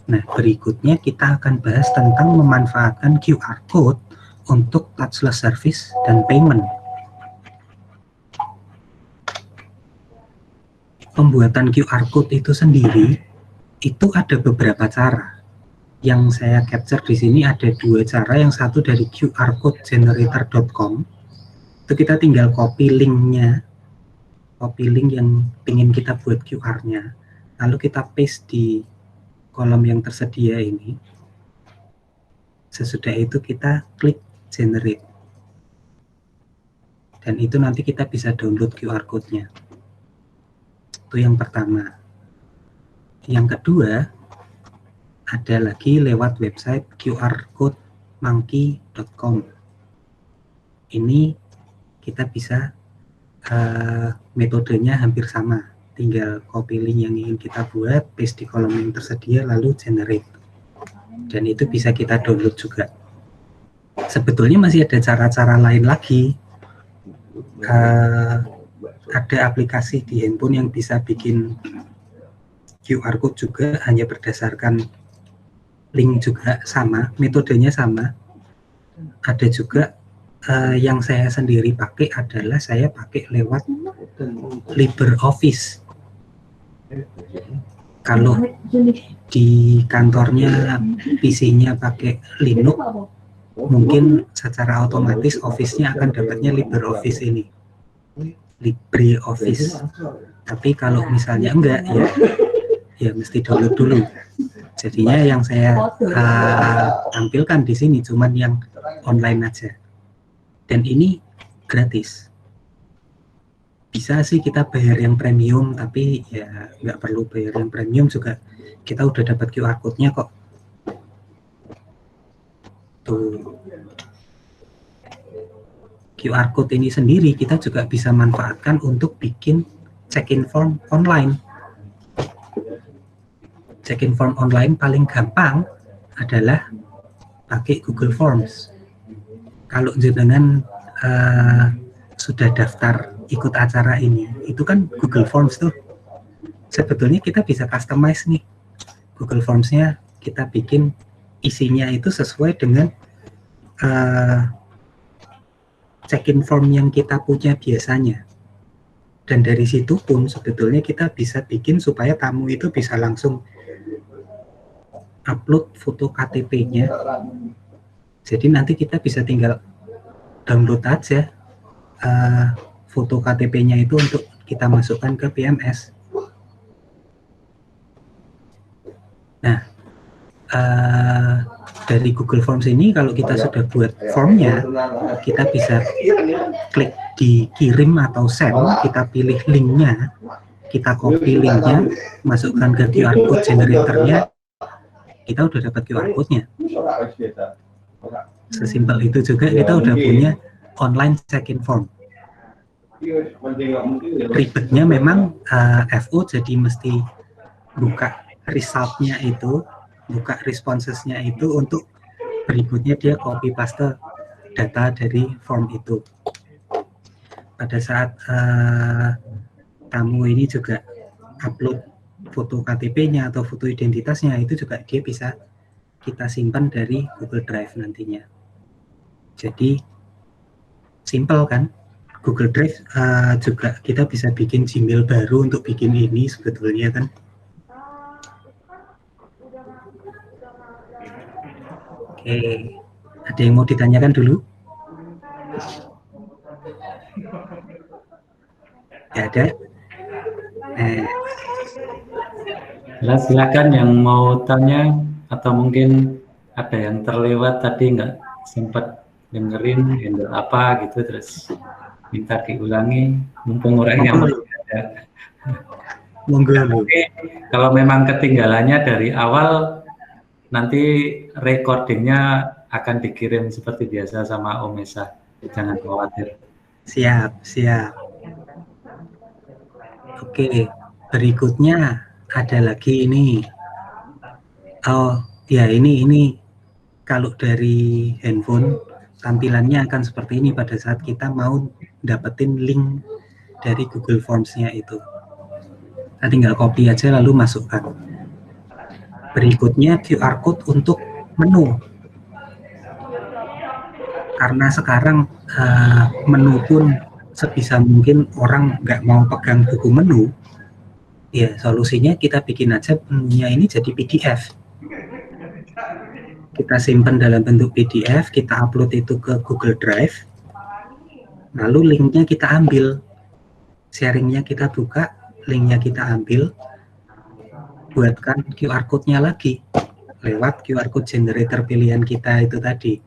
Nah, berikutnya kita akan bahas tentang memanfaatkan QR code untuk touchless service dan payment. Pembuatan QR code itu sendiri itu ada beberapa cara. Yang saya capture di sini ada 2 cara. Yang satu dari qrcodegenerator.com. Itu kita tinggal copy linknya, copy link yang ingin kita buat QR-nya, lalu kita paste di kolom yang tersedia ini. Sesudah itu kita klik generate, dan itu nanti kita bisa download QR code-nya. Itu yang pertama. Yang kedua, ada lagi lewat website qrcodemonkey.com. Ini kita bisa metodenya hampir sama, tinggal copy link yang ingin kita buat, paste di kolom yang tersedia, lalu generate, dan itu bisa kita download juga. Sebetulnya masih ada cara-cara lain lagi. Ada aplikasi di handphone yang bisa bikin QR code juga, hanya berdasarkan link juga sama, metodenya sama. Ada juga yang saya sendiri pakai adalah saya pakai lewat LibreOffice. Kalau di kantornya PC-nya pakai Linux, mungkin secara otomatis Office-nya akan dapatnya LibreOffice ini, LibreOffice. Tapi kalau misalnya enggak, ya mesti download dulu. Jadinya yang saya tampilkan di sini cuman yang online aja, dan ini gratis. Bisa sih kita bayar yang premium, tapi ya nggak perlu bayar yang premium juga, kita udah dapat QR code-nya kok. Tuh. QR code ini sendiri kita juga bisa manfaatkan untuk bikin check-in form online. Check-in form online paling gampang adalah pakai Google Forms. Kalau jenengan sudah daftar ikut acara ini, itu kan Google Forms tuh. Sebetulnya kita bisa customize nih Google Forms-nya, kita bikin isinya itu sesuai dengan check-in form yang kita punya biasanya. Dan dari situ pun sebetulnya kita bisa bikin supaya tamu itu bisa langsung upload foto KTP-nya. Jadi nanti kita bisa tinggal download aja foto KTP-nya itu untuk kita masukkan ke PMS. Nah, dari Google Forms ini kalau kita sudah buat formnya, kita bisa klik di kirim atau send, kita pilih linknya, kita copy linknya, masukkan ke QR code generatornya, kita udah dapat QR code-nya. Sesimpel itu juga kita udah punya online check-in form. Ribetnya memang FO, jadi mesti buka result-nya itu, buka responses-nya itu, untuk berikutnya dia copy paste data dari form itu. Pada saat tamu ini juga upload foto KTP-nya atau foto identitasnya, itu juga dia bisa kita simpan dari Google Drive nantinya. Jadi simple kan? Google Drive juga kita bisa bikin Gmail baru untuk bikin ini sebetulnya kan. Oke, ada yang mau ditanyakan dulu? Ya ada. Silakan yang mau tanya, atau mungkin ada yang terlewat tadi nggak sempat dengerin handle apa gitu, terus minta diulangi, mumpung orangnya masih ada. Oke, kalau memang ketinggalannya dari awal, nanti recordingnya akan dikirim seperti biasa sama Om Esa, jangan khawatir. Siap, siap. Oke, berikutnya ada lagi ini. Oh ya, ini kalau dari handphone tampilannya akan seperti ini pada saat kita mau dapetin link dari Google Forms-nya itu. Kita tinggal copy aja lalu masukkan. Berikutnya QR code untuk menu. Karena sekarang menu pun sebisa mungkin orang nggak mau pegang buku menu, ya solusinya kita bikin aja menunya ini jadi PDF. Kita simpan dalam bentuk PDF, kita upload itu ke Google Drive, lalu linknya kita ambil, sharingnya kita buka, linknya kita ambil, buatkan QR code-nya lagi lewat QR code generator pilihan kita itu tadi.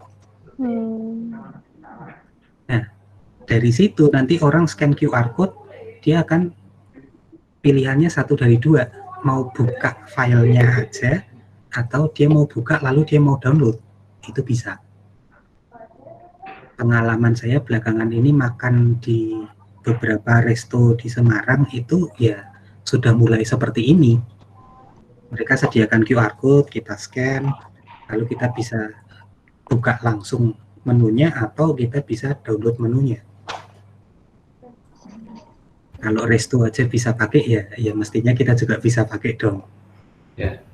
Nah, dari situ nanti orang scan QR code, dia akan pilihannya satu dari dua, mau buka filenya aja atau dia mau buka lalu dia mau download, itu bisa. Pengalaman saya belakangan ini makan di beberapa resto di Semarang itu ya sudah mulai seperti ini. Mereka sediakan QR code, kita scan, lalu kita bisa buka langsung menunya atau kita bisa download menunya. Kalau resto aja bisa pakai ya mestinya kita juga bisa pakai dong. Ya.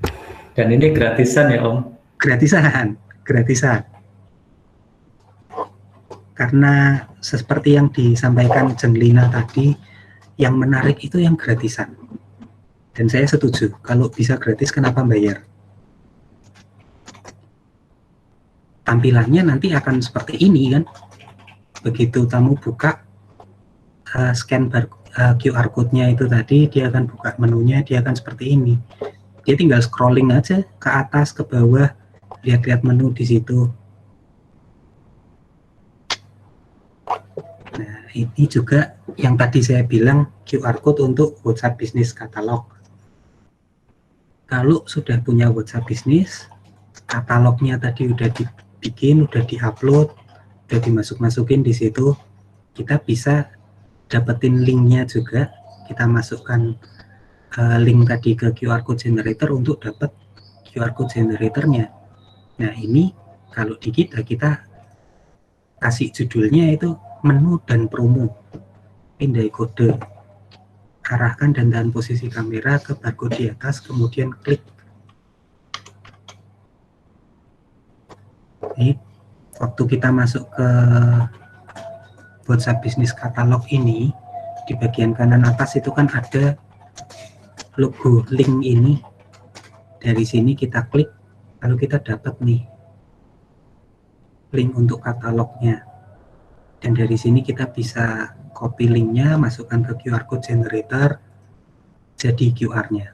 Dan ini gratisan ya Om? Gratisan. Karena seperti yang disampaikan Jenglina tadi, yang menarik itu yang gratisan. Dan saya setuju, kalau bisa gratis kenapa bayar? Tampilannya nanti akan seperti ini kan. Begitu kamu buka scan QR code-nya itu tadi, dia akan buka menunya, dia akan seperti ini. Dia tinggal scrolling aja ke atas, ke bawah, lihat-lihat menu di situ. Nah, ini juga yang tadi saya bilang QR code untuk WhatsApp Business Catalog. Kalau sudah punya WhatsApp Business, katalognya tadi udah dibikin, udah diupload, udah dimasuk-masukin di situ, kita bisa dapetin linknya juga, kita masukkan link tadi ke QR code generator untuk dapat QR code generatornya. Nah ini kalau di kita kasih judulnya itu menu dan promo, pindai kode, arahkan dan tahan posisi kamera ke barcode di atas, kemudian klik. Ini waktu kita masuk ke WhatsApp Business Catalog ini, di bagian kanan atas itu kan ada logo link ini. Dari sini kita klik, lalu kita dapat nih link untuk katalognya. Dan dari sini kita bisa copy linknya, masukkan ke QR code generator, jadi QR-nya.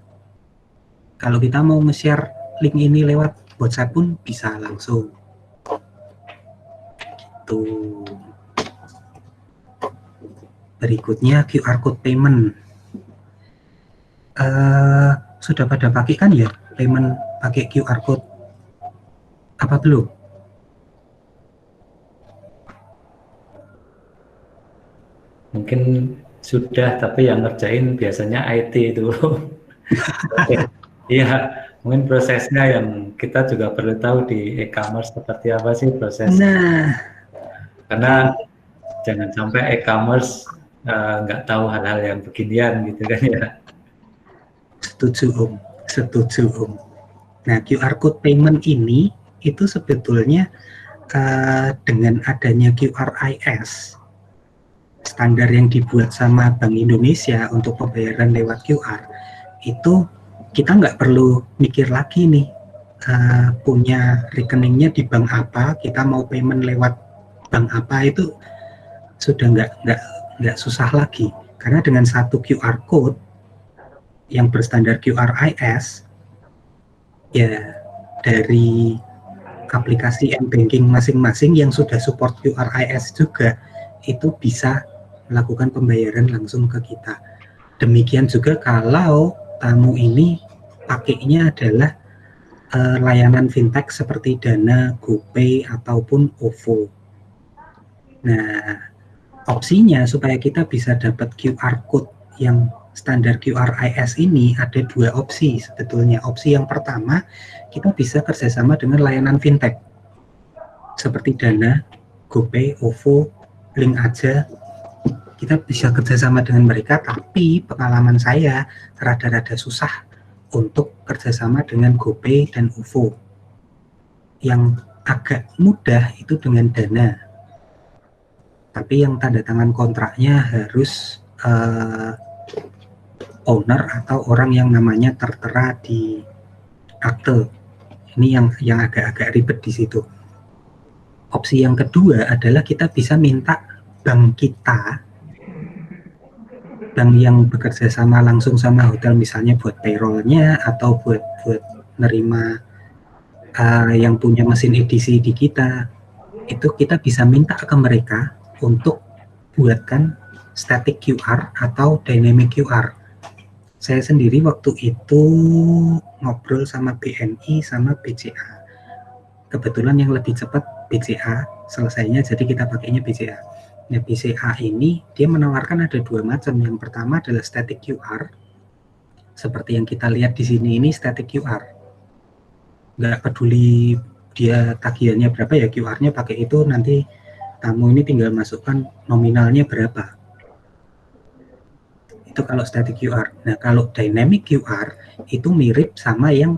Kalau kita mau nge-share link ini lewat WhatsApp pun bisa langsung. Gitu. Berikutnya QR code payment. Sudah pada pakai kan ya payment pakai QR code? Apa belum? Mungkin sudah, tapi yang ngerjain biasanya IT itu. Iya, mungkin prosesnya yang kita juga perlu tahu di e-commerce seperti apa sih prosesnya. Nah, karena jangan sampai e-commerce nggak tahu hal-hal yang beginian gitu kan ya. Setuju Om. Nah, QR code payment ini itu sebetulnya dengan adanya QRIS, standar yang dibuat sama Bank Indonesia untuk pembayaran lewat QR, itu kita nggak perlu mikir lagi nih punya rekeningnya di bank apa, kita mau payment lewat bank apa, itu sudah nggak susah lagi, karena dengan satu QR code yang berstandar QRIS, ya dari aplikasi m-banking masing-masing yang sudah support QRIS juga itu bisa melakukan pembayaran langsung ke kita. Demikian juga kalau tamu ini pakainya adalah layanan fintech seperti Dana, GoPay ataupun OVO. Nah, opsinya supaya kita bisa dapat QR code yang standar QRIS ini ada dua opsi sebetulnya. Opsi yang pertama, kita bisa kerjasama dengan layanan fintech seperti Dana, GoPay, OVO, link aja, kita bisa kerjasama dengan mereka, tapi pengalaman saya rada-rada susah untuk kerjasama dengan GoPay dan OVO. Yang agak mudah itu dengan Dana, tapi yang tanda tangan kontraknya harus owner atau orang yang namanya tertera di akte. Ini yang agak-agak ribet di situ. Opsi yang kedua adalah kita bisa minta bank kita, bank yang bekerja sama langsung sama hotel, misalnya buat payroll-nya atau buat nerima yang punya mesin edisi di kita, itu kita bisa minta ke mereka untuk buatkan static QR atau dynamic QR. Saya sendiri waktu itu ngobrol sama BNI sama BCA. Kebetulan yang lebih cepat BCA selesainya, jadi kita pakainya BCA. Nah, BCA ini dia menawarkan ada dua macam. Yang pertama adalah static QR, seperti yang kita lihat di sini ini static QR. Nggak peduli dia tagihannya berapa ya, QR-nya pakai itu, nanti tamu ini tinggal masukkan nominalnya berapa. Itu kalau static QR. Nah, kalau dynamic QR itu mirip sama yang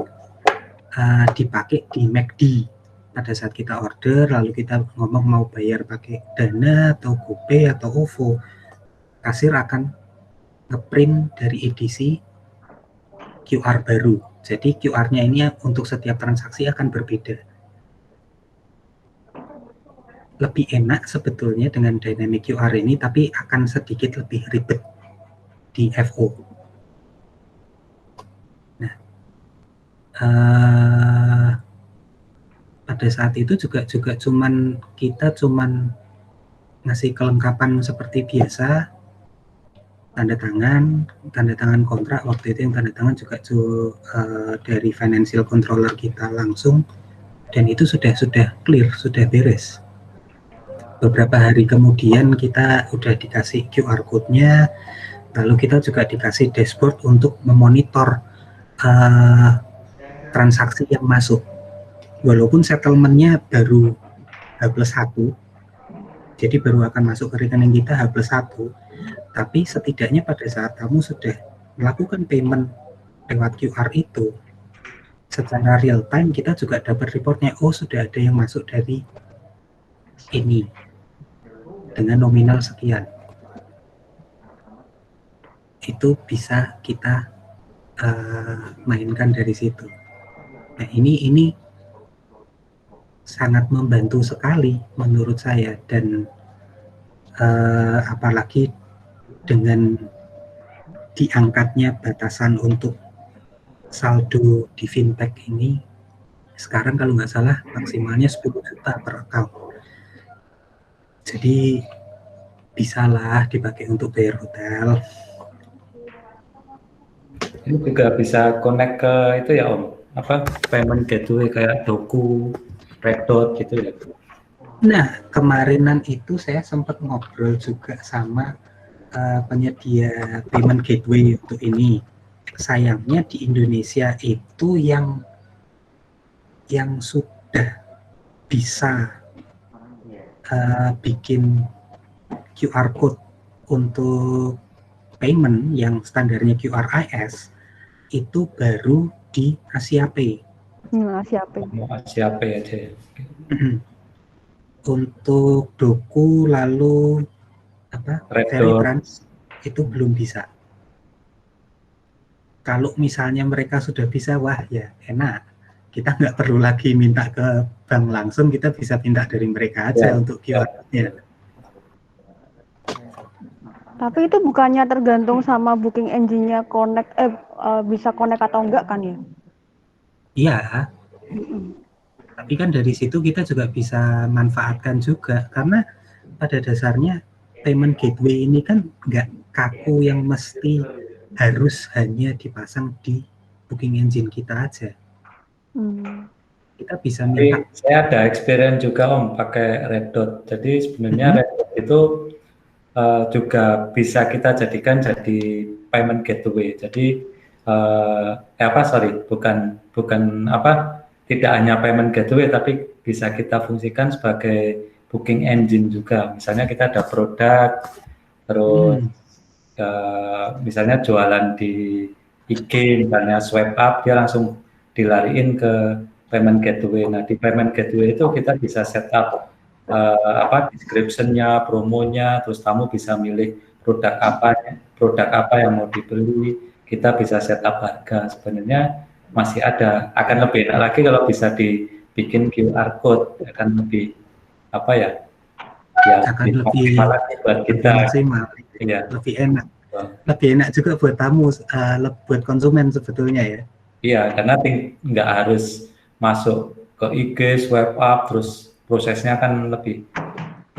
dipakai di McD. Pada saat kita order, lalu kita ngomong mau bayar pakai Dana atau GoPay atau OVO, kasir akan ngeprint dari edisi QR baru. Jadi QR-nya ini untuk setiap transaksi akan berbeda. Lebih enak sebetulnya dengan dynamic QR ini, tapi akan sedikit lebih ribet di FO. Nah, pada saat itu juga kita cuman ngasih kelengkapan seperti biasa, tanda tangan kontrak. Waktu itu yang tanda tangan juga dari financial controller kita langsung, dan itu sudah clear, sudah beres. Beberapa hari kemudian kita udah dikasih QR code-nya, lalu kita juga dikasih dashboard untuk memonitor transaksi yang masuk. Walaupun settlement-nya baru H+1, jadi baru akan masuk ke rekening kita H+1, tapi setidaknya pada saat kamu sudah melakukan payment lewat QR itu, secara real time kita juga dapat reportnya, oh sudah ada yang masuk dari ini dengan nominal sekian. Itu bisa kita mainkan dari situ. Nah, ini sangat membantu sekali menurut saya, dan apalagi dengan diangkatnya batasan untuk saldo di fintech ini, sekarang kalau nggak salah maksimalnya 10 juta per account. Jadi bisalah dipakai untuk bayar hotel. Ini juga bisa connect ke itu ya Om, apa payment gateway kayak Doku, Redot gitu ya. Nah, kemarinan itu saya sempat ngobrol juga sama penyedia payment gateway untuk ini. Sayangnya di Indonesia itu yang sudah bisa bikin QR code untuk payment yang standarnya QRIS itu baru di Asia Pay. Asia Pay. Asia Pay aja ya. Untuk Doku lalu Veritrans itu belum bisa. Kalau misalnya mereka sudah bisa, wah ya enak. Kita nggak perlu lagi minta ke bank langsung, kita bisa minta dari mereka aja untuk QR-nya. Tapi itu bukannya tergantung sama booking engine-nya bisa connect atau enggak kan ya? Iya. Tapi kan dari situ kita juga bisa manfaatkan juga, karena pada dasarnya payment gateway ini kan nggak kaku yang mesti harus hanya dipasang di booking engine kita aja. Kita bisa minta. Saya ada experience juga Om pakai Redot. Jadi sebenarnya Redot itu juga bisa kita jadikan jadi payment gateway. Jadi tidak hanya payment gateway, tapi bisa kita fungsikan sebagai booking engine juga. Misalnya kita ada produk, terus misalnya jualan di IG, misalnya swipe up, dia langsung dilariin ke payment gateway. Nah, di payment gateway itu kita bisa setup description-nya, promonya, terus kamu bisa milih produk apa yang mau dibeli, kita bisa setup harga. Sebenarnya masih ada, akan lebih enak lagi kalau bisa dibikin QR code, akan lebih akan lebih buat kita, lebih enak. Lebih enak juga buat tamu, buat konsumen sebetulnya ya. Iya, karena nggak harus masuk ke IG, swipe up, terus prosesnya kan lebih.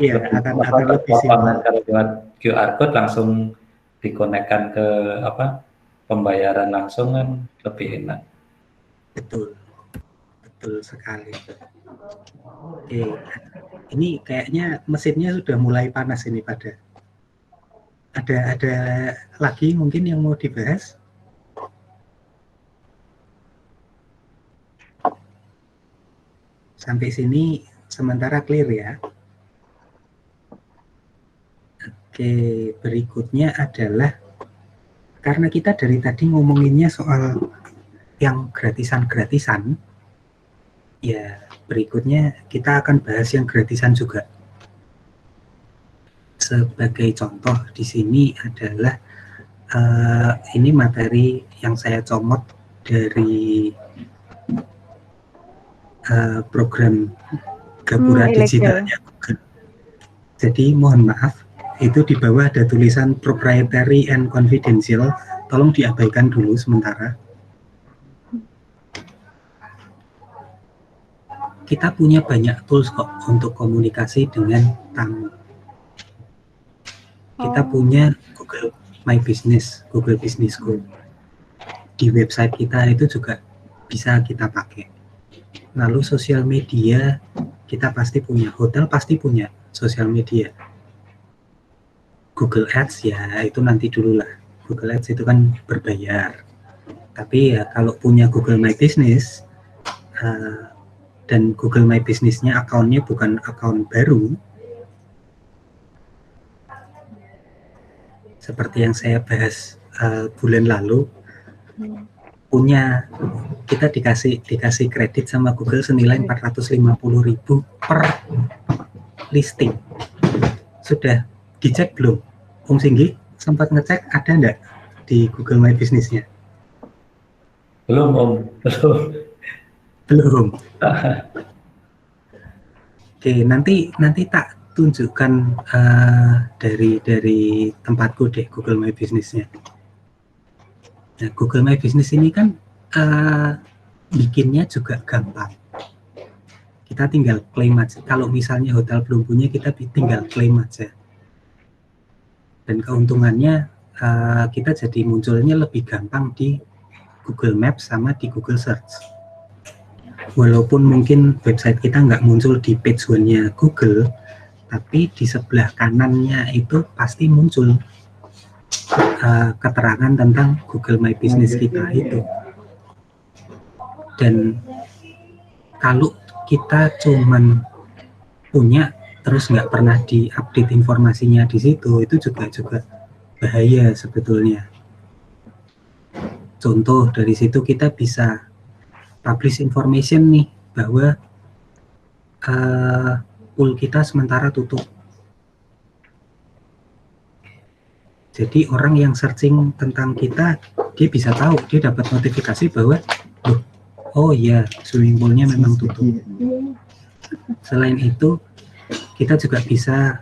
Iya, akan lebih simpel. Kalau buat QR code langsung dikonekkan ke pembayaran langsung kan lebih enak. Betul sekali. Oke, ini kayaknya mesinnya sudah mulai panas ini pada. Ada lagi mungkin yang mau dibahas? Sampai sini sementara clear ya. Oke, berikutnya adalah karena kita dari tadi ngomonginnya soal yang gratisan-gratisan, ya berikutnya kita akan bahas yang gratisan juga. Sebagai contoh di sini adalah ini materi yang saya comot dari program Gapura Digitalnya Google. Jadi mohon maaf, itu di bawah ada tulisan proprietary and confidential, tolong diabaikan dulu sementara. Kita punya banyak tools kok untuk komunikasi dengan tamu. Kita punya Google My Business, Google Business School. Di website kita itu juga bisa kita pakai. Lalu sosial media, kita pasti punya. Hotel pasti punya sosial media. Google Ads ya itu nanti dulu lah. Google Ads itu kan berbayar. Tapi ya kalau punya Google My Business, dan Google My Business-nya akunnya bukan akun baru, seperti yang saya bahas bulan lalu, kita dikasih kredit sama Google senilai 450.000 per listing. Sudah dicek belum? Om Singgi sempat ngecek ada enggak di Google My Business-nya? Belum Om, belum. Oke, nanti tak tunjukkan dari tempatku deh Google My Business-nya. Nah, Google My Business ini kan bikinnya juga gampang. Kita tinggal klaim aja. Kalau misalnya hotel belum punya, kita tinggal klaim aja. Dan keuntungannya kita jadi munculnya lebih gampang di Google Maps sama di Google Search. Walaupun mungkin website kita nggak muncul di page one-nya Google, tapi di sebelah kanannya itu pasti muncul keterangan tentang Google My Business kita itu. Dan kalau kita cuman punya terus nggak pernah diupdate informasinya di situ, itu juga bahaya sebetulnya. Contoh dari situ kita bisa publish information nih bahwa pool kita sementara tutup. Jadi orang yang searching tentang kita, dia bisa tahu, dia dapat notifikasi bahwa oh iya, swimming poolnya memang tutup. Selain itu, kita juga bisa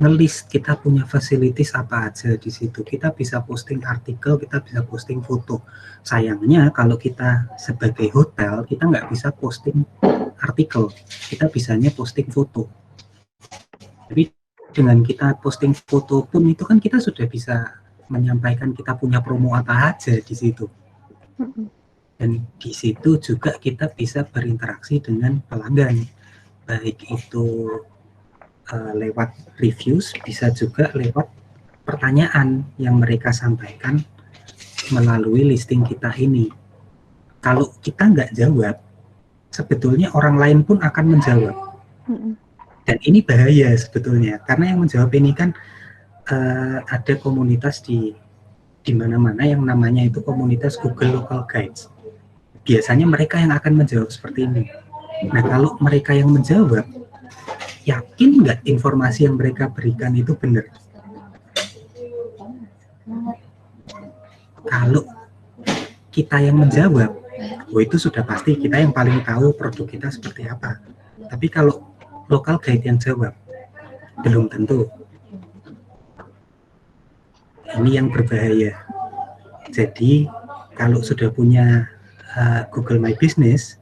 nge-list kita punya facilities apa aja di situ. Kita bisa posting artikel, kita bisa posting foto. Sayangnya kalau kita sebagai hotel, kita nggak bisa posting artikel, kita bisanya posting foto. Tapi dengan kita posting foto pun itu kan kita sudah bisa menyampaikan kita punya promo apa aja di situ. Dan di situ juga kita bisa berinteraksi dengan pelanggan, baik itu lewat reviews, bisa juga lewat pertanyaan yang mereka sampaikan melalui listing kita ini. Kalau kita nggak jawab, sebetulnya orang lain pun akan menjawab. Dan ini bahaya sebetulnya, karena yang menjawab ini kan ada komunitas di mana-mana yang namanya itu komunitas Google Local Guides. Biasanya mereka yang akan menjawab seperti ini. Nah, kalau mereka yang menjawab, yakin nggak informasi yang mereka berikan itu benar? Kalau kita yang menjawab, itu sudah pasti kita yang paling tahu produk kita seperti apa. Tapi kalau local guide yang jawab, belum tentu. Ini yang berbahaya. Jadi kalau sudah punya Google My Business,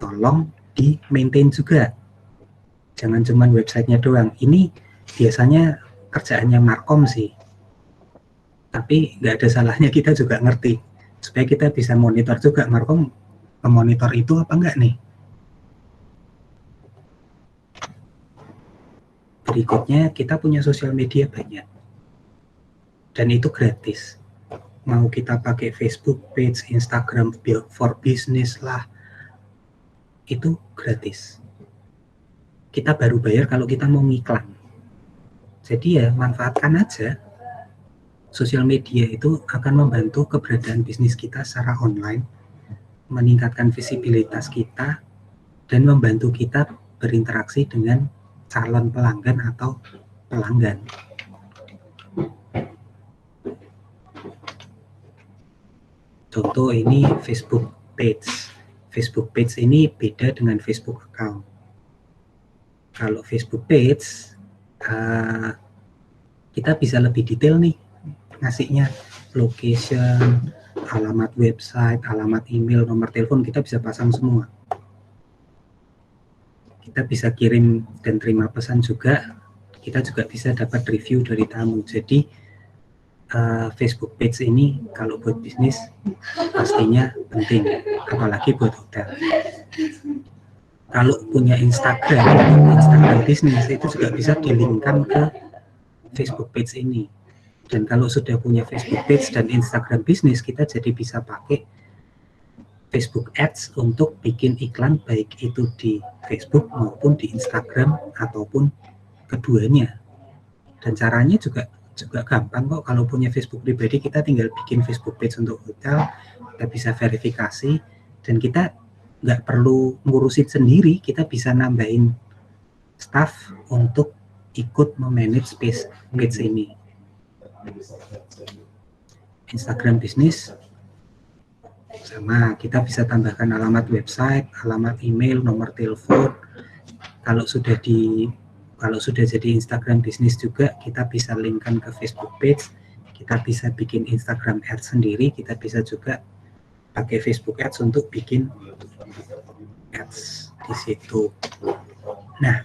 tolong di-maintain juga. Jangan cuma websitenya doang. Ini biasanya kerjaannya Markom sih. Tapi nggak ada salahnya kita juga ngerti. Supaya kita bisa monitor juga, Markom memonitor itu apa enggak nih. Berikutnya, kita punya sosial media banyak. Dan itu gratis. Mau kita pakai Facebook page, Instagram for business lah, itu gratis. Kita baru bayar kalau kita mau ngiklan. Jadi ya manfaatkan aja. Sosial media itu akan membantu keberadaan bisnis kita secara online, meningkatkan visibilitas kita, dan membantu kita berinteraksi dengan calon pelanggan atau pelanggan. Contoh ini Facebook page. Facebook page ini beda dengan Facebook account. Kalau Facebook page, kita bisa lebih detail nih ngasihnya, location, alamat website, alamat email, nomor telepon, kita bisa pasang semua. Kita bisa kirim dan terima pesan juga. Kita juga bisa dapat review dari tamu. Jadi Facebook page ini kalau buat bisnis pastinya penting, apalagi buat hotel. Kalau punya Instagram bisnis itu juga bisa dilinkkan ke Facebook page ini. Dan kalau sudah punya Facebook page dan Instagram bisnis, kita jadi bisa pakai Facebook Ads untuk bikin iklan, baik itu di Facebook maupun di Instagram ataupun keduanya. Dan caranya juga gampang kok. Kalau punya Facebook pribadi, kita tinggal bikin Facebook page untuk hotel, kita bisa verifikasi, dan kita nggak perlu ngurusin sendiri, kita bisa nambahin staff untuk ikut memanage page ini. Instagram bisnis sama, kita bisa tambahkan alamat website, alamat email, nomor telepon. Kalau sudah jadi Instagram bisnis juga, kita bisa linkkan ke Facebook page, kita bisa bikin Instagram Ads sendiri, kita bisa juga pakai Facebook Ads untuk bikin ads di situ. Nah,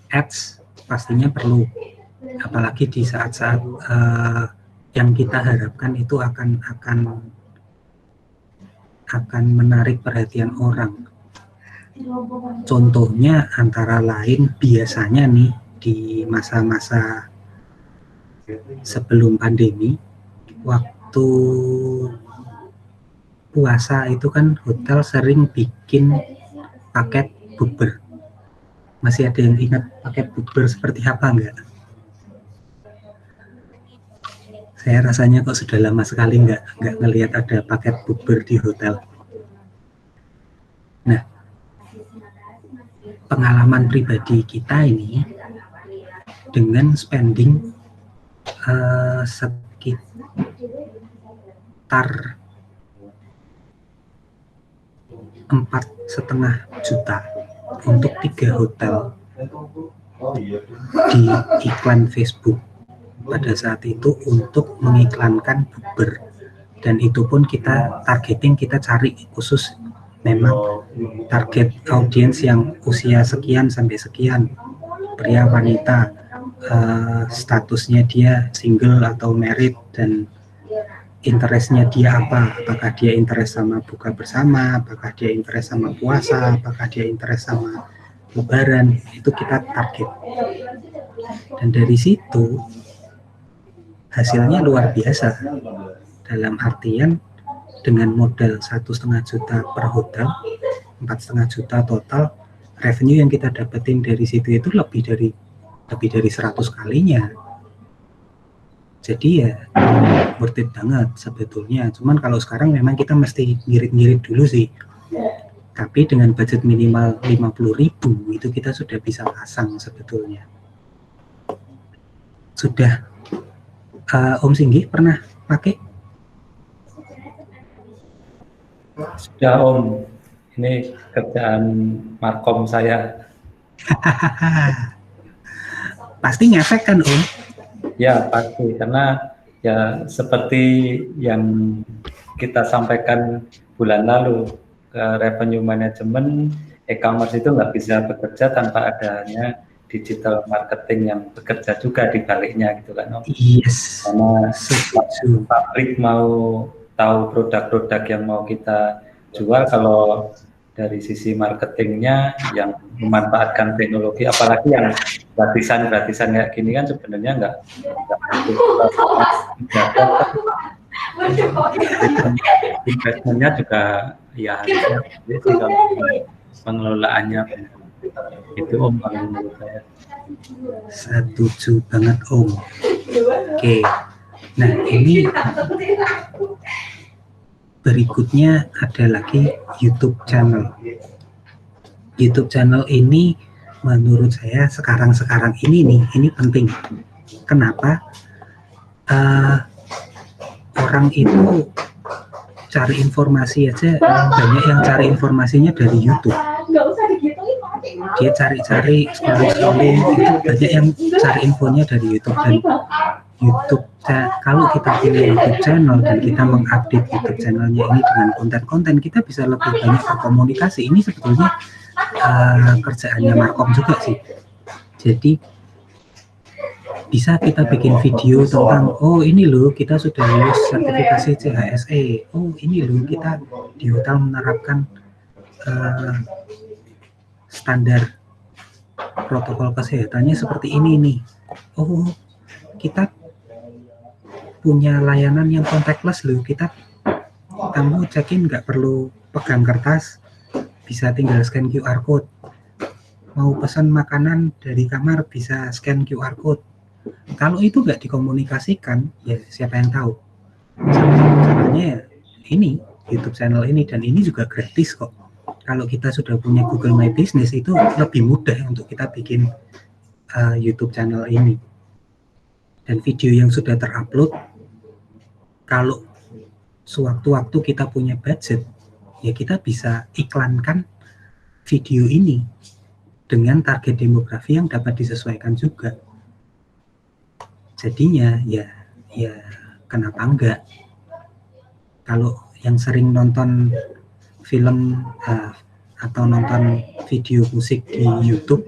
ads pastinya perlu, apalagi di saat-saat yang kita harapkan itu akan menarik perhatian orang. Contohnya antara lain biasanya nih di masa-masa sebelum pandemi, waktu puasa itu kan hotel sering bikin paket bukber. Masih ada yang ingat paket bukber seperti apa enggak? Saya rasanya kok sudah lama sekali enggak ngelihat ada paket bukber di hotel. Nah, pengalaman pribadi kita ini dengan spending sekitar 4,5 juta untuk 3 hotel di iklan Facebook pada saat itu untuk mengiklankan bukber, dan itu pun kita targeting, kita cari khusus memang target audiens yang usia sekian sampai sekian, pria wanita, statusnya dia single atau married, dan interestnya dia apa, apakah dia interest sama buka bersama, apakah dia interest sama puasa, apakah dia interest sama lebaran, itu kita target. Dan dari situ hasilnya luar biasa, dalam artian dengan modal 1,5 juta per hotel, 4,5 juta total, revenue yang kita dapetin dari situ itu lebih dari 100 kalinya. Jadi ya worth it banget sebetulnya. Cuman kalau sekarang memang kita mesti ngirit-ngirit dulu sih. Tapi dengan budget minimal 50.000 itu kita sudah bisa pasang sebetulnya. Sudah Om Singgi pernah pakai? Sudah Om, ini kerjaan markom saya. Pasti ngefek kan Om? Ya pasti, karena ya seperti yang kita sampaikan bulan lalu, revenue management e-commerce itu nggak bisa bekerja tanpa adanya digital marketing yang bekerja juga di baliknya gitu kan Om. Yes. Karena pabrik mau tahu produk-produk yang mau kita jual, kalau dari sisi marketingnya yang memanfaatkan teknologi, apalagi yang gratisan kayak gini kan sebenarnya nggak investmentnya juga ya harusnya pengelolaannya itu Om kalau menurut saya. Setuju banget Om. Oke. Nah ini berikutnya ada lagi YouTube channel. YouTube channel ini menurut saya sekarang ini penting. Kenapa? Orang itu cari informasi aja, banyak yang cari informasinya dari YouTube. Dia cari-cari, scrolling, itu banyak yang cari infonya dari YouTube. Dan YouTube, kalau kita pilih YouTube channel dan kita mengupdate YouTube channelnya ini dengan konten-konten, kita bisa lebih banyak berkomunikasi. Ini sebetulnya kerjaannya Markom juga sih. Jadi bisa kita bikin video tentang, oh ini loh kita sudah lulus sertifikasi CHSE, oh ini loh kita di hotel menerapkan standar protokol kesehatannya seperti ini nih, oh kita punya layanan yang contactless loh, kamu check-in nggak perlu pegang kertas, bisa tinggal scan QR code, mau pesan makanan dari kamar bisa scan QR code. Kalau itu nggak dikomunikasikan, ya siapa yang tahu? Caranya ya ini YouTube channel ini, dan ini juga gratis kok. Kalau kita sudah punya Google My Business itu lebih mudah untuk kita bikin YouTube channel ini. Dan video yang sudah terupload, kalau sewaktu-waktu kita punya budget, ya kita bisa iklankan video ini dengan target demografi yang dapat disesuaikan juga. Jadinya ya kenapa enggak? Kalau yang sering nonton film atau nonton video musik di YouTube,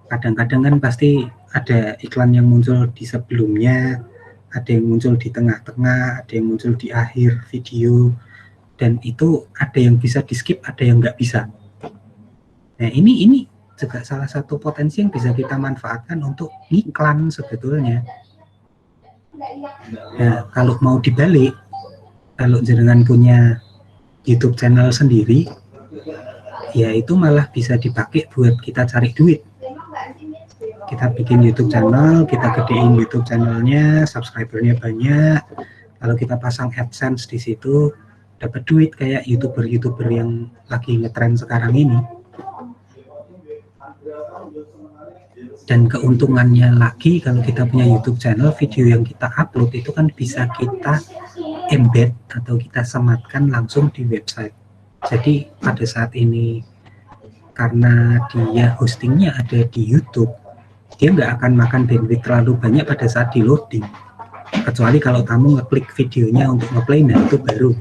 kadang-kadang kan pasti ada iklan yang muncul di sebelumnya, ada yang muncul di tengah-tengah, ada yang muncul di akhir video, dan itu ada yang bisa di skip, ada yang nggak bisa. Nah ini juga salah satu potensi yang bisa kita manfaatkan untuk iklan sebetulnya. Nah, kalau mau dibalik, kalau jenengan punya YouTube channel sendiri, ya itu malah bisa dipakai buat kita cari duit. Kita bikin YouTube channel, kita gedein YouTube channelnya, subscribernya banyak. Kalau kita pasang AdSense di situ, dapat duit kayak YouTuber yang lagi ngetren sekarang ini. Dan keuntungannya lagi, kalau kita punya YouTube channel, video yang kita upload itu kan bisa kita embed atau kita sematkan langsung di website. Jadi pada saat ini, karena dia hostingnya ada di YouTube, dia nggak akan makan bandwidth terlalu banyak pada saat di loading. Kecuali kalau kamu ngeklik videonya untuk ngeplay, nah itu baru.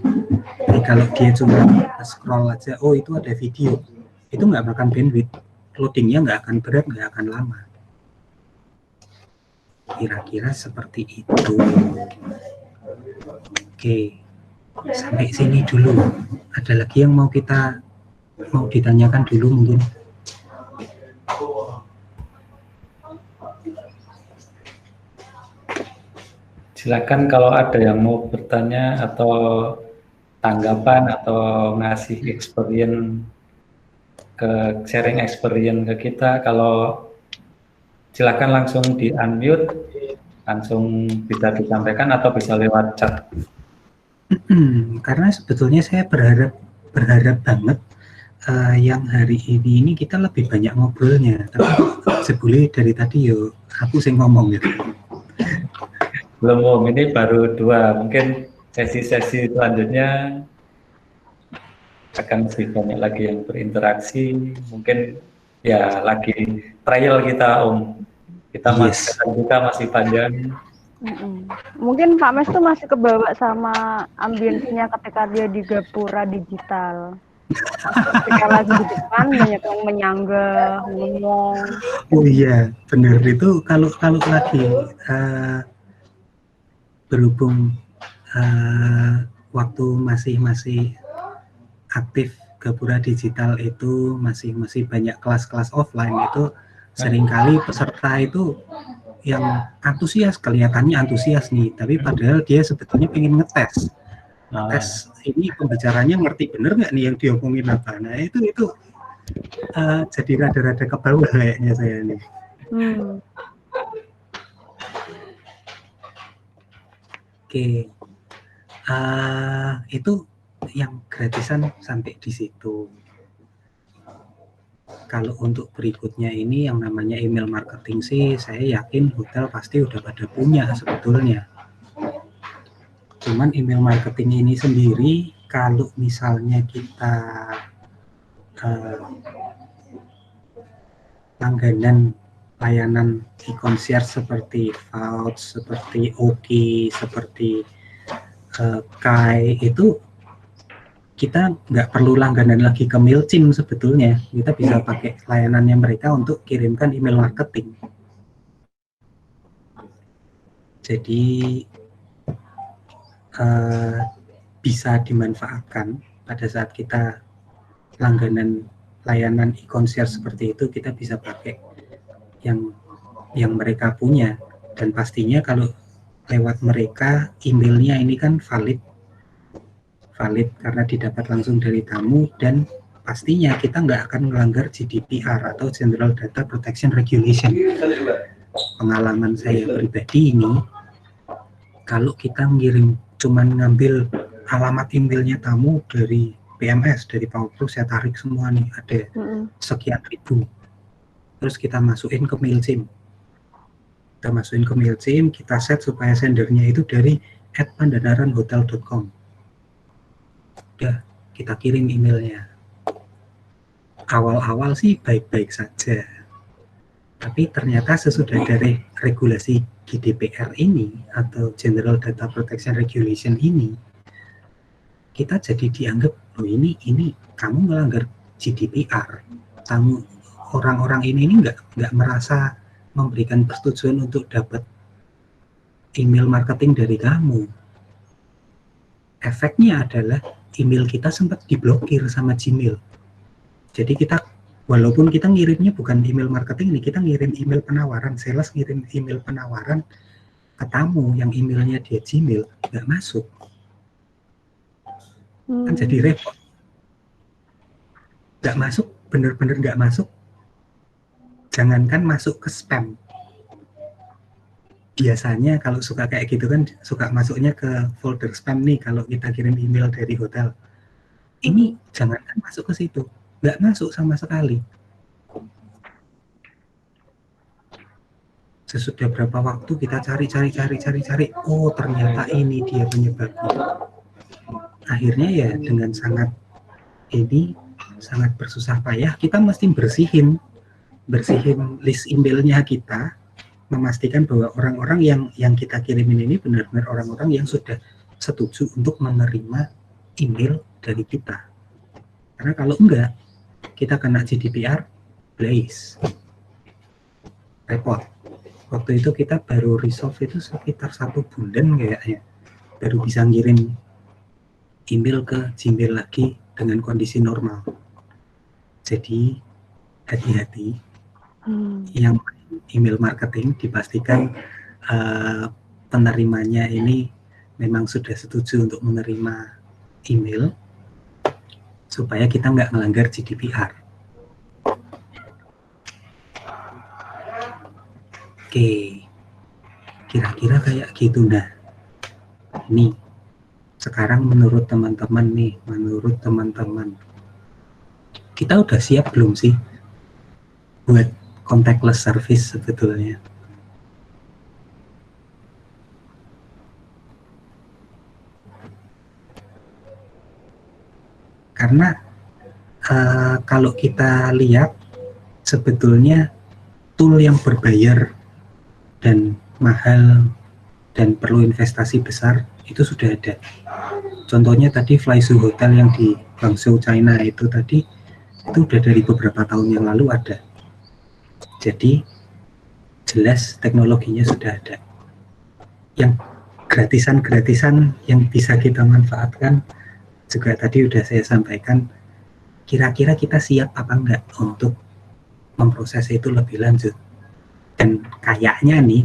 Jadi kalau dia cuma scroll aja, oh itu ada video, itu nggak makan bandwidth, loadingnya nggak akan berat, nggak akan lama. Kira-kira seperti itu. Oke, sampai sini dulu. Ada lagi yang mau ditanyakan dulu mungkin? Silakan kalau ada yang mau bertanya atau tanggapan atau ngasih experience ke sharing experience ke kita. Kalau silakan langsung di unmute, langsung bisa disampaikan atau bisa lewat chat. Karena sebetulnya saya berharap banget yang hari ini kita lebih banyak ngobrolnya. Tapi sebule dari tadi yo aku sing ngomong gitu. Belum, ini baru 2. Mungkin sesi-sesi selanjutnya akan lebih banyak lagi yang berinteraksi. Mungkin ya lagi trial kita Om. Kita masih panjang. Mungkin Pak Mes tuh masih kebawa sama ambiensinya ketika dia di Gapura Digital. Ketika lagi di depan banyak yang menyanggah, ngomong. Oh iya, benar itu kalau lagi berhubung waktu masih aktif Gapura Digital itu masih banyak kelas-kelas offline itu seringkali peserta itu yang antusias, kelihatannya antusias nih, tapi padahal dia sebetulnya pengen ngetes. Tes ini pembicaranya ngerti bener nggak nih yang diomongin apa. Nah itu jadi rada-rada ke bawah kayaknya saya nih. Oke, itu yang gratisan sampai di situ. Kalau untuk berikutnya ini yang namanya email marketing sih, saya yakin hotel pasti udah pada punya sebetulnya. Cuman email marketing ini sendiri, kalau misalnya kita langganan layanan e-concierge seperti Vouch, seperti Oki, seperti Kai, itu kita nggak perlu langganan lagi ke MailChimp sebetulnya. Kita bisa pakai layanannya mereka untuk kirimkan email marketing. Jadi bisa dimanfaatkan pada saat kita langganan layanan e-concierge seperti itu, kita bisa pakai yang mereka punya, dan pastinya kalau lewat mereka emailnya ini kan valid karena didapat langsung dari tamu, dan pastinya kita nggak akan melanggar GDPR atau General Data Protection Regulation. Pengalaman saya pribadi ini, kalau kita cuman ngambil alamat emailnya tamu dari PMS, dari PowerPro, saya tarik semua nih, ada sekian ribu, terus kita masukin ke MailChimp. Kita set supaya sendernya itu dari @pandanaranhotel.com. Udah, kita kirim emailnya. Awal-awal sih baik-baik saja, tapi ternyata sesudah dari regulasi GDPR ini atau General Data Protection Regulation ini, kita jadi dianggap, oh ini kamu melanggar GDPR. Orang-orang ini nggak merasa memberikan persetujuan untuk dapat email marketing dari kamu. Efeknya adalah email kita sempat diblokir sama Gmail. Jadi walaupun kita ngirimnya bukan email marketing ini, kita ngirim email penawaran, sales ngirim email penawaran ke tamu yang emailnya dia Gmail, nggak masuk. Kan jadi repot. Nggak masuk, bener-bener nggak masuk. Jangankan masuk ke spam. Biasanya kalau suka kayak gitu kan, suka masuknya ke folder spam nih kalau kita kirim email dari hotel. Ini jangankan masuk ke situ, nggak masuk sama sekali. Sesudah berapa waktu kita cari, oh ternyata ini dia penyebabnya. Akhirnya ya dengan sangat bersusah payah kita mesti bersihin list emailnya kita, memastikan bahwa orang-orang yang kita kirimin ini benar-benar orang-orang yang sudah setuju untuk menerima email dari kita. Karena kalau enggak, kita kena GDPR, blaze, repot. Waktu itu kita baru resolve itu sekitar 1 bulan kayaknya, baru bisa ngirim email ke Gmail lagi dengan kondisi normal. Jadi hati-hati. Yang email marketing dipastikan penerimanya ini memang sudah setuju untuk menerima email supaya kita nggak melanggar GDPR. Oke, kira-kira kayak gitu. Nah, ini sekarang menurut teman-teman nih, kita udah siap belum sih buat contactless service sebetulnya? Karena kalau kita lihat sebetulnya tool yang berbayar dan mahal dan perlu investasi besar itu sudah ada. Contohnya tadi Flyzoo Hotel yang di Guangzhou, China itu tadi, itu udah dari beberapa tahun yang lalu ada. Jadi jelas teknologinya sudah ada. Yang gratisan-gratisan yang bisa kita manfaatkan juga tadi udah saya sampaikan. Kira-kira kita siap apa enggak untuk memproses itu lebih lanjut? Dan kayaknya nih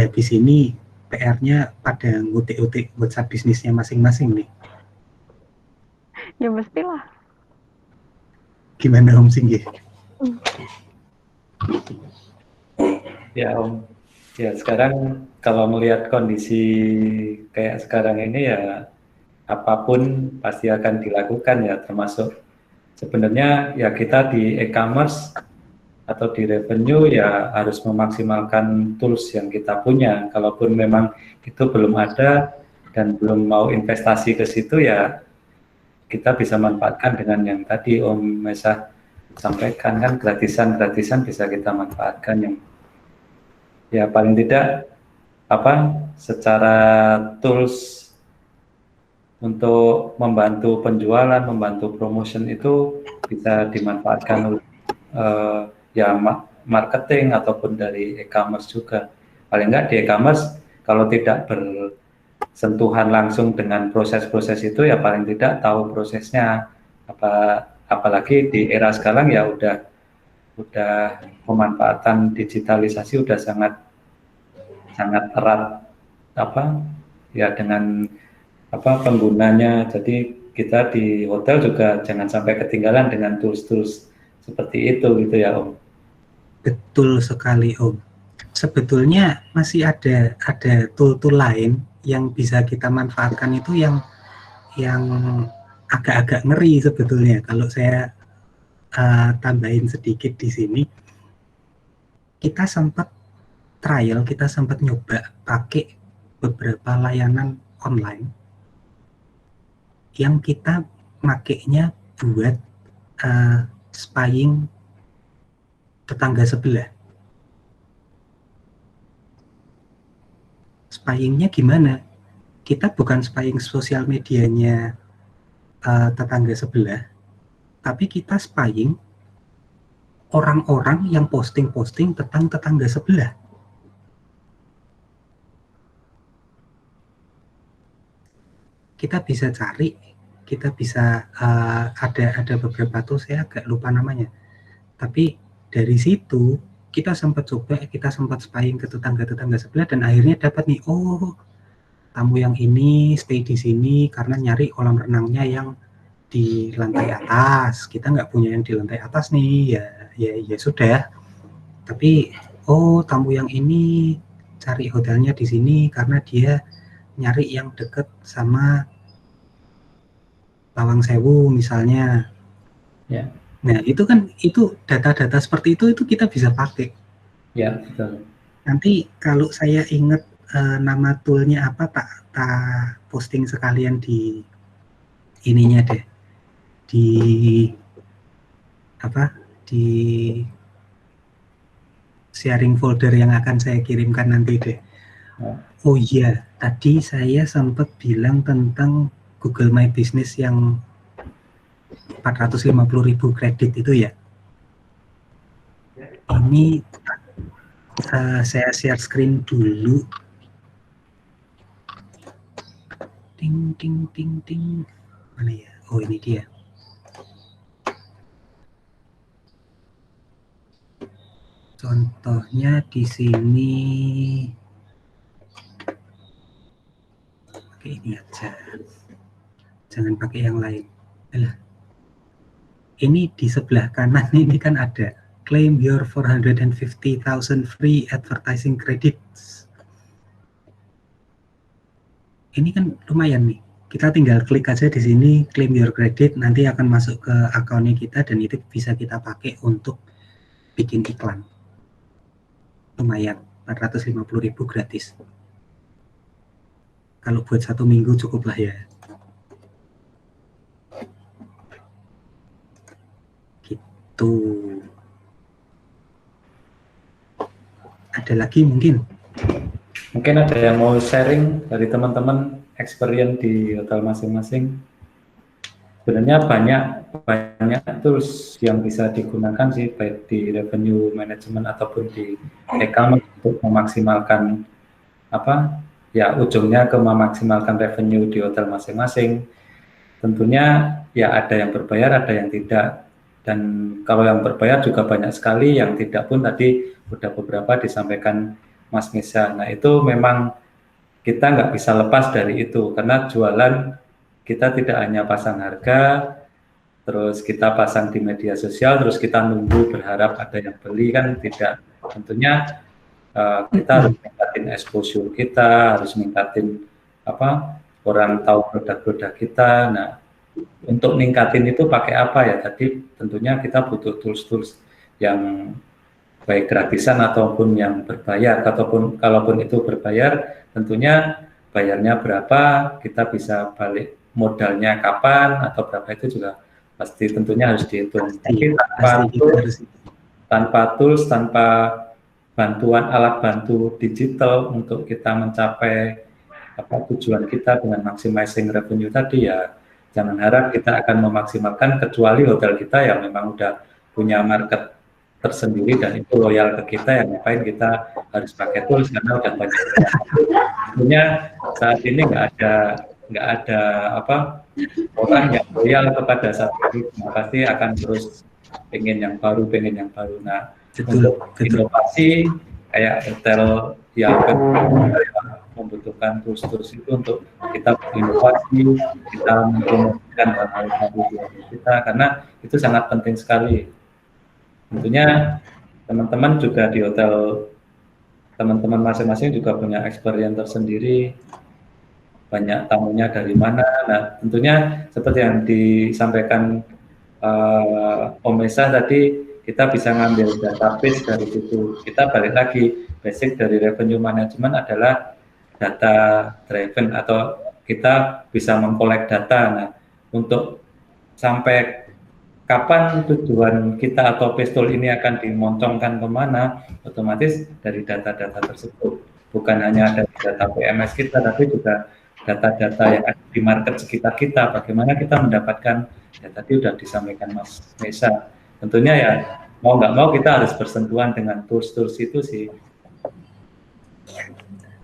habis ini PR-nya pada ngutik-utik WhatsApp bisnisnya masing-masing nih. Ya mestilah. Gimana Om Singgi? Ya Om, ya sekarang kalau melihat kondisi kayak sekarang ini ya apapun pasti akan dilakukan ya, termasuk sebenarnya ya kita di e-commerce atau di revenue ya harus memaksimalkan tools yang kita punya. Kalaupun memang itu belum ada dan belum mau investasi ke situ ya kita bisa manfaatkan dengan yang tadi Om Mesah sampaikan, kan gratisan bisa kita manfaatkan yang ya paling tidak secara tools untuk membantu penjualan, membantu promotion itu bisa dimanfaatkan oleh ya marketing ataupun dari e-commerce juga. Paling enggak di e-commerce kalau tidak bersentuhan langsung dengan proses-proses itu ya paling tidak tahu prosesnya. Apalagi di era sekarang ya udah pemanfaatan digitalisasi udah sangat erat ya dengan penggunanya. Jadi kita di hotel juga jangan sampai ketinggalan dengan tools-tools seperti itu gitu ya Om. Betul sekali Om. Sebetulnya masih ada tool-tool lain yang bisa kita manfaatkan itu yang agak-agak ngeri sebetulnya. Kalau saya tambahin sedikit di sini, kita sempat trial, kita sempat nyoba pakai beberapa layanan online yang kita makainya buat spying tetangga sebelah. Spyingnya gimana? Kita bukan spying sosial medianya tetangga sebelah, tapi kita spying orang-orang yang posting-posting tentang tetangga sebelah. Kita bisa cari, kita bisa ada beberapa tuh, saya agak lupa namanya. Tapi dari situ kita sempat spying ke tetangga-tetangga sebelah dan akhirnya dapat nih, oh tamu yang ini stay di sini karena nyari kolam renangnya yang di lantai atas. Kita nggak punya yang di lantai atas nih, ya sudah. Tapi oh tamu yang ini cari hotelnya di sini karena dia nyari yang deket sama Lawang Sewu misalnya. Ya. Nah itu data-data seperti itu kita bisa pakai. Ya betul. Nanti kalau saya ingat nama toolnya apa tak posting sekalian di ininya deh, di sharing folder yang akan saya kirimkan nanti deh. Oh iya, tadi saya sempat bilang tentang Google My Business yang 450.000 kredit itu ya. Ini saya share screen dulu. Ting ting ting ting. Mana ya? Oh ini dia. Contohnya di sini. Pakai ini aja. Jangan pakai yang lain. Alah. Ini di sebelah kanan ini kan ada claim your 450,000 free advertising credits. Ini kan lumayan nih. Kita tinggal klik aja di sini, claim your credit, nanti akan masuk ke akunnya kita dan itu bisa kita pakai untuk bikin iklan. Lumayan, 450.000 gratis. Kalau buat 1 minggu cukup lah ya. Gitu. Ada lagi mungkin? Mungkin ada yang mau sharing dari teman-teman experience di hotel masing-masing. Sebenarnya banyak tools yang bisa digunakan sih, baik di revenue management ataupun di e-commerce untuk memaksimalkan ujungnya ke memaksimalkan revenue di hotel masing-masing. Tentunya ya ada yang berbayar, ada yang tidak. Dan kalau yang berbayar juga banyak sekali, yang tidak pun tadi udah beberapa disampaikan Mas Misa. Nah itu memang kita nggak bisa lepas dari itu, karena jualan kita tidak hanya pasang harga, terus kita pasang di media sosial, terus kita nunggu berharap ada yang beli, kan tidak. Tentunya kita harus ningkatin exposure kita, harus ningkatin orang tahu produk-produk kita. Nah untuk ningkatin itu pakai apa ya? Tadi tentunya kita butuh tools-tools yang baik gratisan ataupun yang berbayar, ataupun kalaupun itu berbayar, tentunya bayarnya berapa, kita bisa balik modalnya kapan atau berapa, itu juga pasti tentunya harus dihitung. Tapi tanpa tools, tanpa bantuan alat bantu digital untuk kita mencapai tujuan kita dengan maximizing revenue tadi, ya jangan harap kita akan memaksimalkan, kecuali hotel kita yang memang udah punya market tersendiri dan itu loyal ke kita, yang ngapain kita harus pakai tools karena udah banyak. Tentunya saat ini nggak ada orang yang loyal kepada satu, pasti akan terus pengen yang baru. Nah untuk inovasi kayak hotel yang membutuhkan tools itu untuk kita berinovasi, kita mempromosikan hal-hal baru di kita, karena itu sangat penting sekali. Tentunya teman-teman juga di hotel, teman-teman masing-masing juga punya experience tersendiri, banyak tamunya dari mana. Nah tentunya seperti yang disampaikan Om Mesa tadi, kita bisa ngambil database dari situ. Kita balik lagi, basic dari revenue management adalah data driven, atau kita bisa mengkolek data. Nah untuk sampai kapan tujuan kita atau pistol ini akan dimoncongkan kemana, otomatis dari data-data tersebut. Bukan hanya dari data PMS kita, tapi juga data-data yang ada di market sekitar kita. Bagaimana kita mendapatkan, ya tadi sudah disampaikan Mas Mesa. Tentunya ya mau nggak mau kita harus bersentuhan dengan tools-tools itu sih.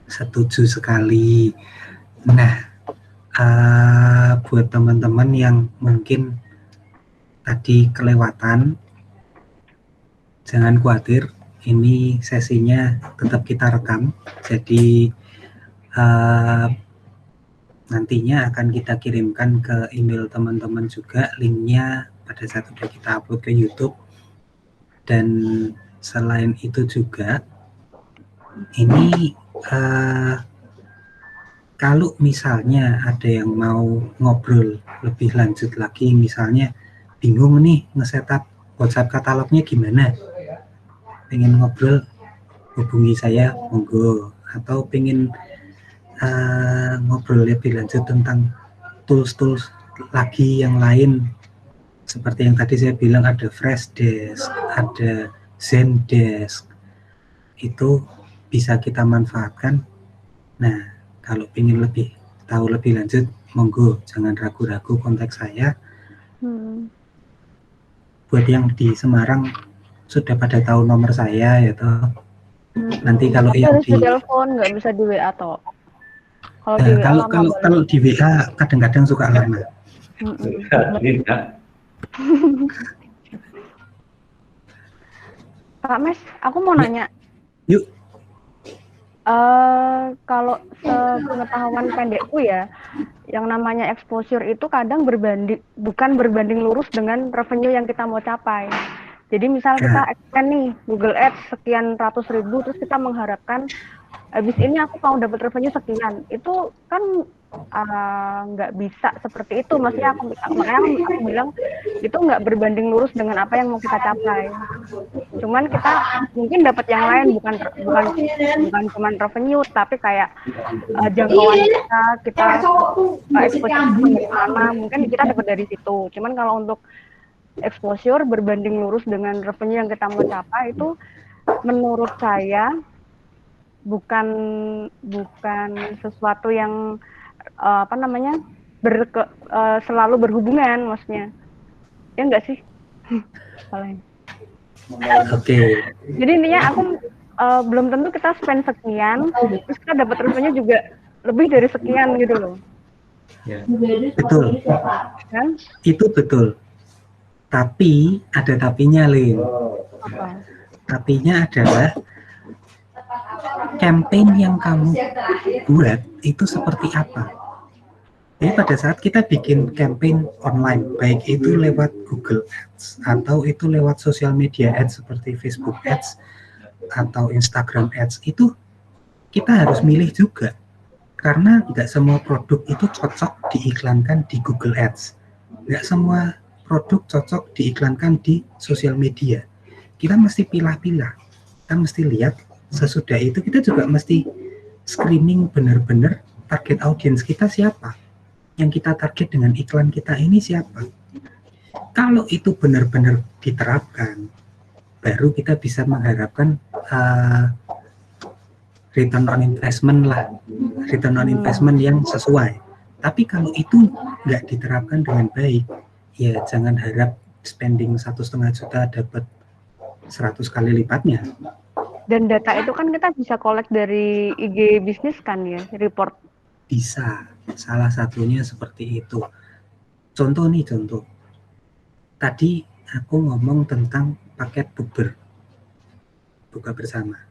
Setuju sekali. Nah, buat teman-teman yang mungkin tadi kelewatan, jangan khawatir, ini sesinya tetap kita rekam, jadi nantinya akan kita kirimkan ke email teman-teman juga linknya pada saat sudah kita upload ke YouTube. Dan selain itu juga ini kalau misalnya ada yang mau ngobrol lebih lanjut lagi, misalnya bingung nih nge-setup WhatsApp katalognya gimana, pengen ngobrol, hubungi saya, monggo. Atau pengen ngobrol lebih lanjut tentang tools-tools lagi yang lain, seperti yang tadi saya bilang ada Freshdesk, ada Zendesk, itu bisa kita manfaatkan. Nah kalau pengen lebih tahu lebih lanjut, monggo, jangan ragu-ragu kontak saya. Buat yang di Semarang sudah pada tahu nomor saya ya toh. Nanti kalau yang di telepon nggak bisa di WA toh. Kalau di WA kadang-kadang suka lama. Pak Mes, aku mau nanya. Yuk. Kalau sepengetahuan pendekku ya, yang namanya exposure itu kadang bukan berbanding lurus dengan revenue yang kita mau capai. Jadi misal kita expand nih Google Ads sekian ratus ribu, terus kita mengharapkan habis ini aku mau dapat revenue sekian, itu kan nggak bisa seperti itu. Maksudnya makanya aku bilang itu nggak berbanding lurus dengan apa yang mau kita capai. Cuman kita mungkin dapat yang lain, bukan cuma revenue, tapi kayak jangkauan kita exposure dari mana, mungkin kita dapat dari situ. Cuman kalau untuk exposure berbanding lurus dengan revenue yang kita mau capai, itu menurut saya bukan sesuatu yang selalu berhubungan, maksudnya ya enggak sih? Oke. Jadi intinya aku belum tentu kita spend sekian terus kita dapat revenue juga lebih dari sekian gitu loh. Ya. Betul. Kan? Itu betul. Tapi ada tapinya, Lin. Apa? Tapinya adalah campaign yang kamu buat itu seperti apa. Jadi pada saat kita bikin campaign online, baik itu lewat Google Ads atau itu lewat sosial media ads seperti Facebook Ads atau Instagram Ads, itu kita harus milih juga. Karena nggak semua produk itu cocok diiklankan di Google Ads. Nggak semua produk cocok diiklankan di sosial media. Kita mesti pilah-pilah. Kita mesti lihat, sesudah itu kita juga mesti screening benar-benar target audiens kita siapa. Yang kita target dengan iklan kita ini siapa. Kalau itu benar-benar diterapkan, baru kita bisa mengharapkan return on investment lah, return on investment yang sesuai. Tapi kalau itu nggak diterapkan dengan baik, ya jangan harap spending 1,5 juta dapat 100 kali lipatnya. Dan data itu kan kita bisa collect dari IG bisnis kan ya, report. Bisa, salah satunya seperti itu. Contoh. Tadi aku ngomong tentang paket bukber, buka bersama.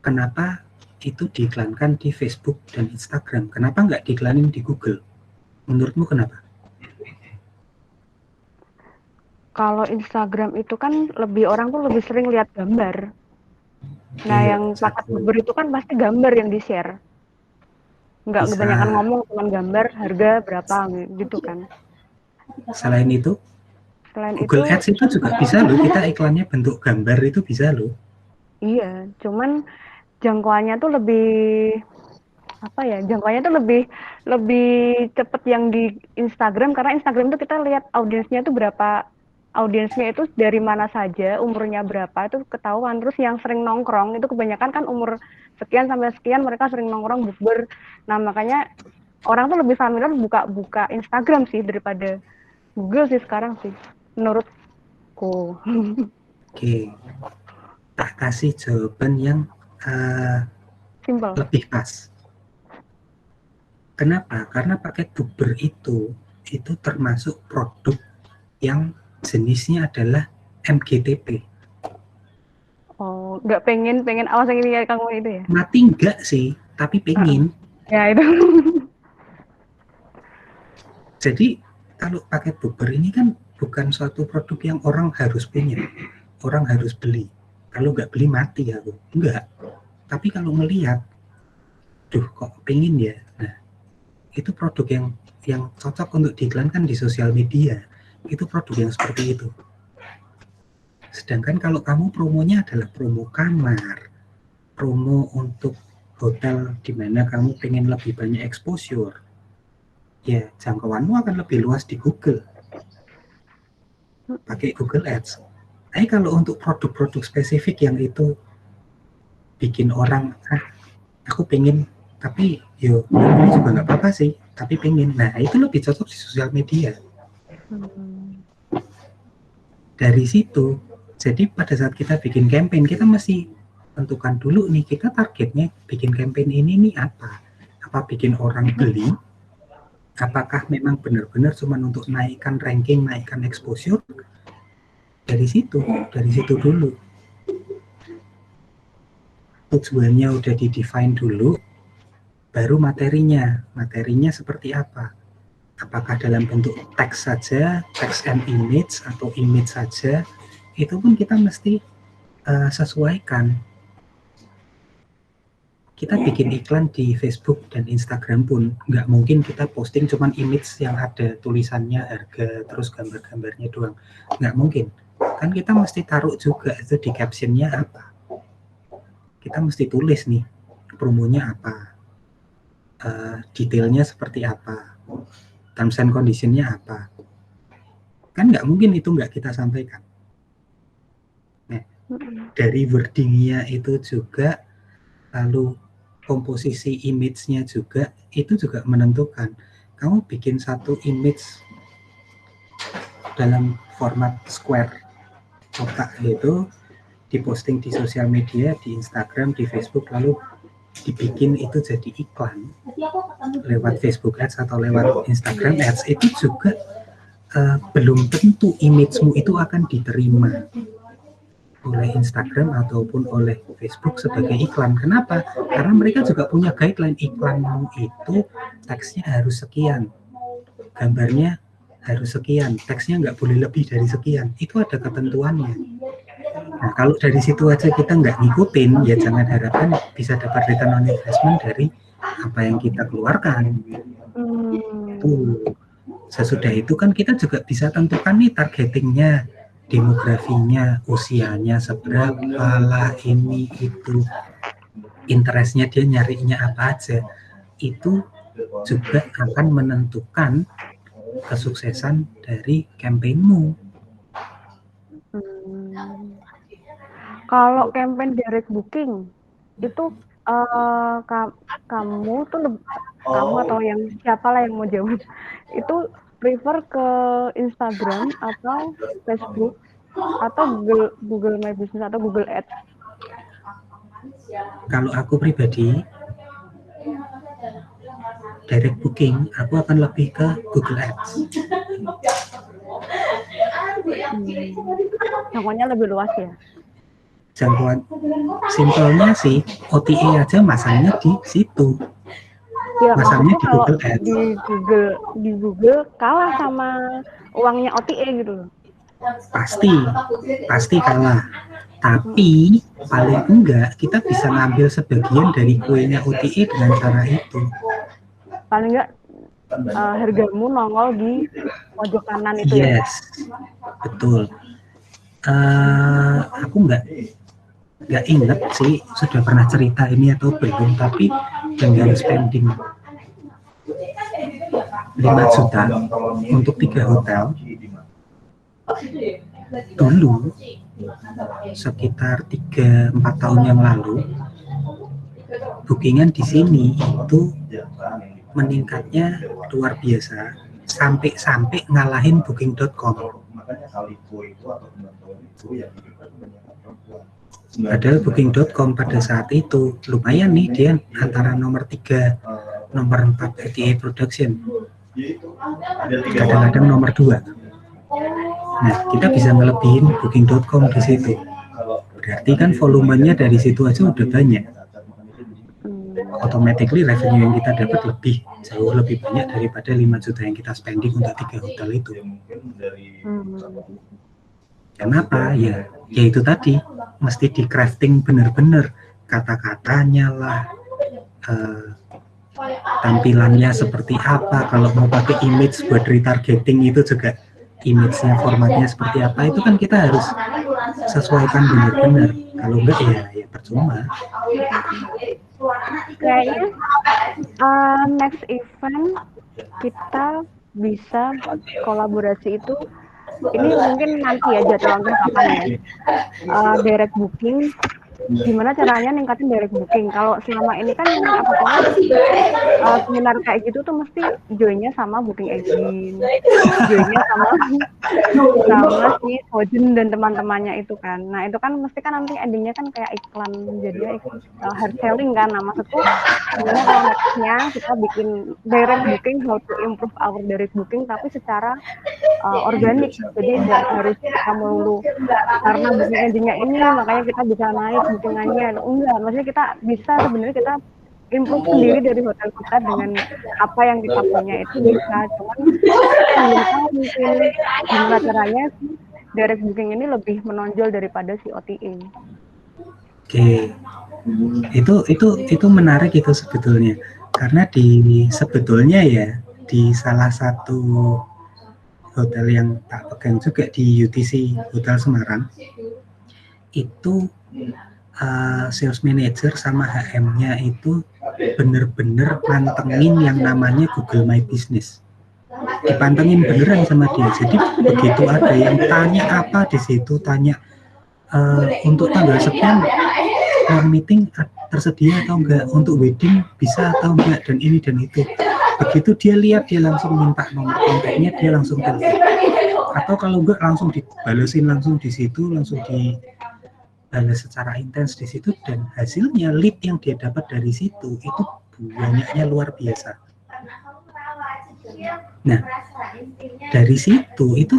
Kenapa itu diiklankan di Facebook dan Instagram? Kenapa nggak diiklanin di Google? Menurutmu kenapa? Kalau Instagram itu kan orang tuh lebih sering lihat gambar. Nah, yang paket bukber itu kan pasti gambar yang di-share. Nggak kebanyakan ngomong, cuma gambar, harga berapa gitu kan. Selain itu Google Ads itu juga bisa loh, kita iklannya bentuk gambar itu bisa loh. Iya, cuman jangkauannya tuh jangkauannya tuh lebih cepet yang di Instagram, karena Instagram tuh kita lihat audiensnya tuh berapa, audiensnya itu dari mana saja, umurnya berapa itu ketahuan. Terus yang sering nongkrong itu kebanyakan kan umur sekian sampai sekian, mereka sering nongkrong bukber. Nah, makanya orang tuh lebih familiar buka Instagram sih daripada Google sih sekarang sih, menurutku. Oke, tak kasih jawaban yang simple, lebih pas. Kenapa? Karena paket bukber itu termasuk produk yang jenisnya adalah MGTP. Oh, nggak pengen awas yang ini kamu itu ya? Mati enggak sih, tapi pengen. Ya itu. Jadi kalau paket bukber ini kan bukan suatu produk yang orang harus punya, orang harus beli. Kalau nggak beli mati aku, enggak. Tapi kalau melihat, duh kok pengen ya, nah itu produk yang cocok untuk diiklankan di sosial media. Itu produk yang seperti itu. Sedangkan kalau kamu promonya adalah promo kamar, promo untuk hotel di mana kamu pengen lebih banyak exposure, ya jangkauanmu akan lebih luas di Google. Pakai Google Ads. Tapi kalau untuk produk-produk spesifik yang itu bikin orang, aku pengen, tapi yo ini juga nggak apa-apa sih, tapi pengen. Nah itu lebih cocok di sosial media. Dari situ, jadi pada saat kita bikin campaign, kita mesti tentukan dulu nih, kita targetnya bikin campaign ini nih apa? Apa bikin orang beli? Apakah memang benar-benar cuma untuk naikkan ranking, naikkan exposure? Dari situ dulu. Tujuannya udah di-define dulu, baru materinya seperti apa? apakah dalam bentuk teks saja, teks and image, atau image saja, itu pun kita mesti sesuaikan. Kita bikin iklan di Facebook dan Instagram pun nggak mungkin kita posting cuman image yang ada tulisannya harga terus gambar-gambarnya doang, nggak mungkin. Kan kita mesti taruh juga itu di captionnya apa, kita mesti tulis nih promonya apa, detailnya seperti apa, terms and conditionnya apa. Kan nggak mungkin itu nggak kita sampaikan. Nah, dari wordingnya itu juga, lalu komposisi image-nya juga, itu juga menentukan. Kamu bikin satu image dalam format square, kotak itu, diposting di sosial media, di Instagram, di Facebook, lalu dibikin itu jadi iklan lewat Facebook Ads atau lewat Instagram Ads, itu juga belum tentu image-mu itu akan diterima oleh Instagram ataupun oleh Facebook sebagai iklan. Kenapa? Karena mereka juga punya guideline, iklanmu itu teksnya harus sekian, gambarnya harus sekian, teksnya nggak boleh lebih dari sekian. Itu ada ketentuannya. Nah, kalau dari situ aja kita nggak ngikutin, ya jangan harapkan bisa dapat return on investment dari apa yang kita keluarkan. Tuh. Sesudah itu kan kita juga bisa tentukan nih targetingnya, demografinya, usianya seberapa lah, ini itu, interestnya dia nyarinya apa aja, itu juga akan menentukan kesuksesan dari kampanyemu. Kalau campaign direct booking itu kamu tuh kamu atau yang siapa lah yang mau jawab itu prefer ke Instagram atau Facebook atau Google My Business atau Google Ads? Kalau aku pribadi direct booking, aku akan lebih ke Google Ads. Jangkauannya lebih luas ya? Jangkauan simpelnya sih OTA aja masangnya di situ. Ya, masangnya di kalau Google Ads. Di Google kalah sama uangnya OTA gitu. Pasti kalah. Tapi paling enggak kita bisa ngambil sebagian dari kuenya OTA dengan cara itu. Paling enggak hargamu nongol di pojok kanan itu ya. Yes, betul. Aku nggak ingat sih sudah pernah cerita ini atau belum, tapi dengan spending 5 juta untuk 3 hotel dulu sekitar 3-4 tahun yang lalu, bookingan di sini itu meningkatnya luar biasa sampai ngalahin booking.com. Padahal booking.com pada saat itu lumayan nih, dia antara nomor 3, nomor 4 OTA production, kadang-kadang nomor 2. Nah, kita bisa ngelebihin booking.com di situ. Berarti kan volumenya dari situ aja udah banyak. Automatically revenue yang kita dapat jauh lebih banyak daripada 5 juta yang kita spending untuk 3 hotel itu. Kenapa? Ya itu tadi, mesti di crafting bener-bener, kata-katanya lah, tampilannya seperti apa. Kalau mau pakai image buat retargeting itu juga image-nya, formatnya seperti apa, itu kan kita harus sesuaikan benar-benar. Kalau enggak ya percuma. Kayaknya next event kita bisa kolaborasi itu, ini mungkin nanti ya jadwalnya kapan ya, direct booking. Gimana caranya ningkatin direct booking? Kalau selama ini kan seminar kayak gitu tuh mesti joinnya sama booking agent, joinnya sama si Hojen dan teman-temannya itu kan. Nah itu kan mesti kan nanti endingnya kan kayak iklan, jadinya hard selling kan. Nah maksudku sebenarnya kalau nextnya kita bikin direct booking, how to improve our direct booking tapi secara organik, jadi nggak harus kita melulu karena booking agentnya ini makanya kita bisa naik bookingannya. Enggak, maksudnya kita bisa sebenarnya kita improve sendiri dari hotel kita dengan apa yang kita punya itu bisa. Cuman belum tahu mungkin gimana caranya direct booking ini lebih menonjol daripada si OTA. Oke, itu menarik itu sebetulnya, karena sebetulnya ya di salah satu hotel yang tak pegang juga di UTC Hotel Semarang itu sales manager sama HM-nya itu bener-bener pantengin yang namanya Google My Business, dipantengin beneran sama dia. Jadi begitu ada yang tanya apa di situ, tanya untuk tanggal sekian meeting tersedia atau enggak, untuk wedding bisa atau enggak, dan ini dan itu. Begitu dia lihat, dia langsung minta nomor kontaknya, dia langsung telepon. Atau kalau enggak langsung dibalesin langsung di situ, langsung dibalas secara intens di situ, dan hasilnya lead yang dia dapat dari situ itu banyaknya luar biasa. Nah, dari situ itu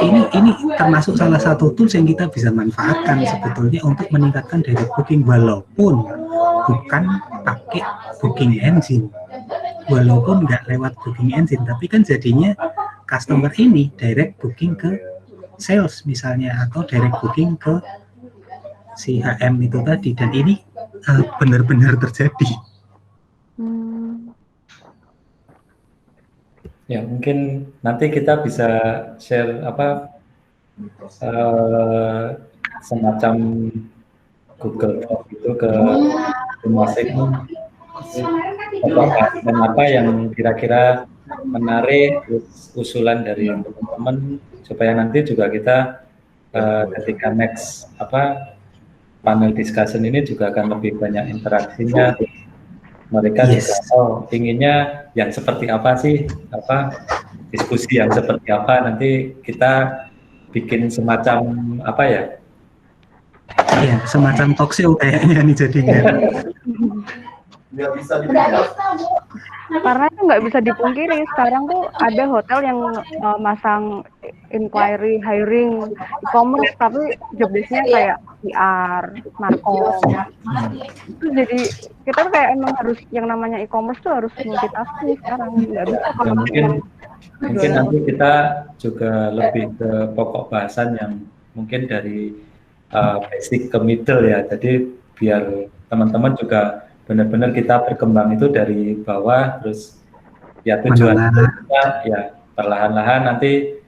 ini termasuk salah satu tools yang kita bisa manfaatkan sebetulnya untuk meningkatkan direct booking, walaupun bukan pakai booking engine, walaupun nggak lewat booking engine, tapi kan jadinya customer ini direct booking ke sales misalnya, atau direct booking ke si HM itu tadi, dan ini benar-benar terjadi. Ya, mungkin nanti kita bisa share semacam Google Doc itu ke masing-masing, dan apa yang kira-kira menarik, usulan dari teman-teman, supaya nanti juga kita ketika next panel discussion ini juga akan lebih banyak interaksinya. Mereka juga inginnya yang seperti apa sih, diskusi yang seperti apa, nanti kita bikin semacam ya, semacam talk show kayaknya nih jadinya. Karena itu nggak bisa dipungkiri, sekarang tuh ada hotel yang masang inquiry, hiring, e-commerce, tapi job desk-nya kayak PR, markom. Itu jadi kita tuh kayak emang harus, yang namanya e-commerce tuh harus multitasking sekarang, nggak bisa kalau mungkin nanti kita juga lebih ke pokok bahasan yang mungkin dari basic ke middle ya, jadi biar teman-teman juga benar-benar kita berkembang itu dari bawah, terus ya tujuan kita ya perlahan-lahan nanti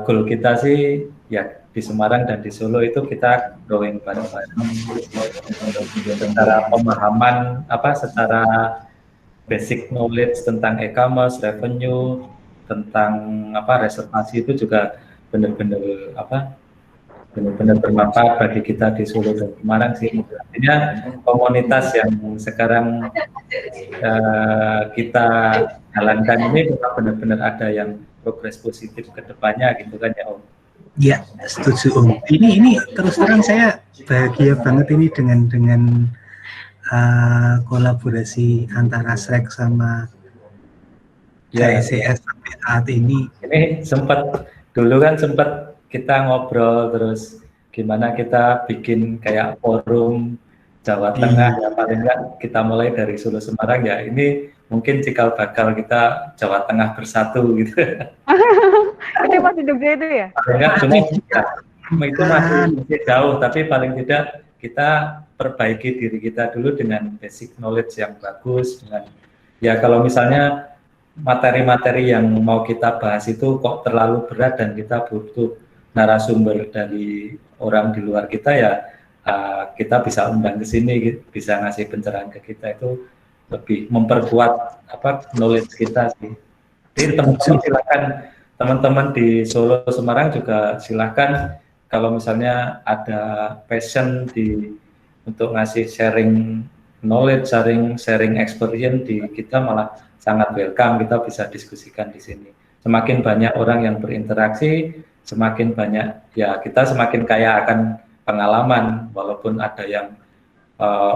goal kita sih ya di Semarang dan di Solo itu kita growing bareng-bareng secara pemahaman secara basic knowledge tentang e-commerce, revenue, tentang reservasi itu juga benar-benar benar-benar bermanfaat bagi kita di Solo dan Semarang sih. Artinya komunitas yang sekarang kita jalankan ini benar-benar ada yang progres positif ke depannya gitu kan ya Om. Ya, setuju Om. Ini terus terang saya bahagia banget ini dengan kolaborasi antara SREC sama KSCS sampai saat ini. Ini dulu kan sempat kita ngobrol terus gimana kita bikin kayak forum Jawa Tengah ya, paling enggak kita mulai dari Solo Semarang ya, ini mungkin cikal bakal kita Jawa Tengah bersatu gitu. Itu masih Jogja itu ya? Paling enggak cuma itu masih jauh, tapi paling tidak kita perbaiki diri kita dulu dengan basic knowledge yang bagus, dengan ya kalau misalnya materi-materi yang mau kita bahas itu kok terlalu berat dan kita butuh narasumber dari orang di luar kita ya, kita bisa undang ke sini, bisa ngasih pencerahan ke kita, itu lebih memperkuat knowledge kita sih. Jadi teman-teman silakan, teman-teman di Solo Semarang juga silakan kalau misalnya ada passion untuk ngasih sharing knowledge, sharing experience di kita, malah sangat welcome, kita bisa diskusikan di sini. Semakin banyak orang yang berinteraksi, semakin banyak ya kita semakin kaya akan pengalaman, walaupun ada yang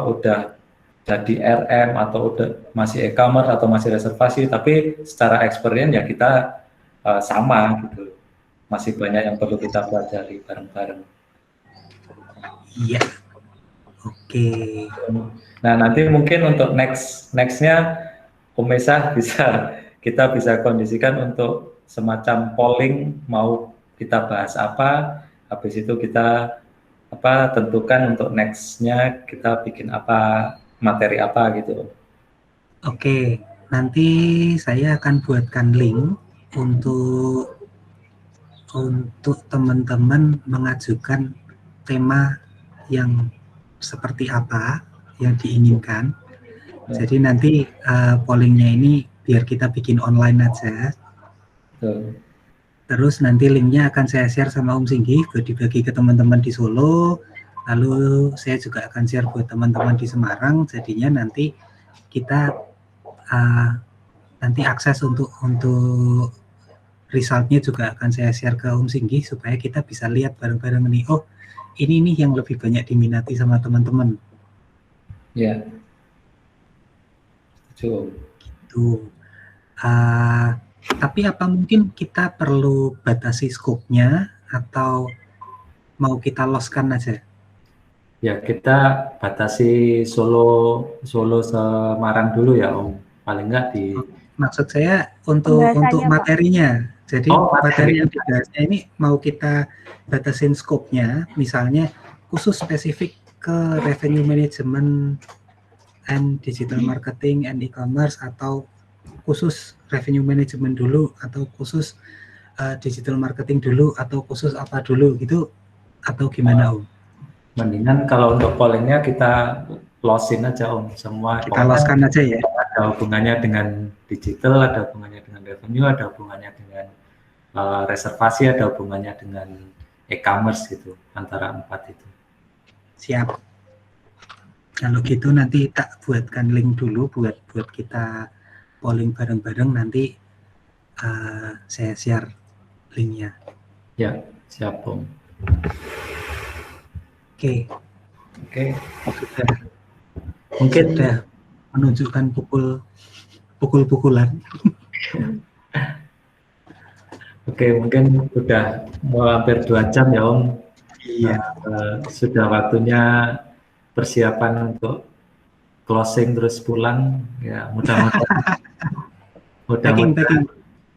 udah jadi RM atau udah masih e-commerce atau masih reservasi, tapi secara experience ya kita sama gitu, masih banyak yang perlu kita pelajari bareng-bareng. Iya, Oke. Nah, nanti mungkin untuk nextnya Umesah kita bisa kondisikan untuk semacam polling, mau kita bahas apa, habis itu kita tentukan untuk nextnya kita bikin apa, materi apa gitu. Oke, nanti saya akan buatkan link untuk teman-teman mengajukan tema yang seperti apa yang diinginkan. Jadi nanti pollingnya ini biar kita bikin online aja. Terus nanti linknya akan saya share sama Om Singgi buat dibagi ke teman-teman di Solo. Lalu saya juga akan share buat teman-teman di Semarang. Jadinya nanti kita nanti akses untuk resultnya juga akan saya share ke Om Singgi supaya kita bisa lihat bareng-bareng nih. Oh, ini nih yang lebih banyak diminati sama teman-teman. Ya. Gitu. Tapi apa mungkin kita perlu batasi skopnya atau mau kita loskan aja? Ya, kita batasi Solo Semarang dulu ya Om. Paling enggak di maksud saya untuk materinya. Jadi materi yang dibahasnya ini mau kita batasin skopnya, misalnya khusus spesifik ke revenue management and digital marketing and e-commerce, atau khusus revenue management dulu, atau khusus digital marketing dulu, atau khusus apa dulu gitu, atau gimana Om? Mendingan kalau untuk pollingnya kita losin aja Om, semua kita loskan aja ya. Ada hubungannya dengan digital, ada hubungannya dengan revenue, ada hubungannya dengan reservasi, ada hubungannya dengan e-commerce gitu, antara 4 itu. Siap. Kalau gitu nanti tak buatkan link dulu buat kita polling bareng-bareng, nanti saya share linknya. Ya, siap Om. Oke. Sudah. Mungkin sudah menunjukkan pukul-pukulan. Oke, mungkin sudah mau hampir 2 jam ya Om. Iya. Sudah waktunya persiapan untuk closing terus pulang. Ya, mudah-mudahan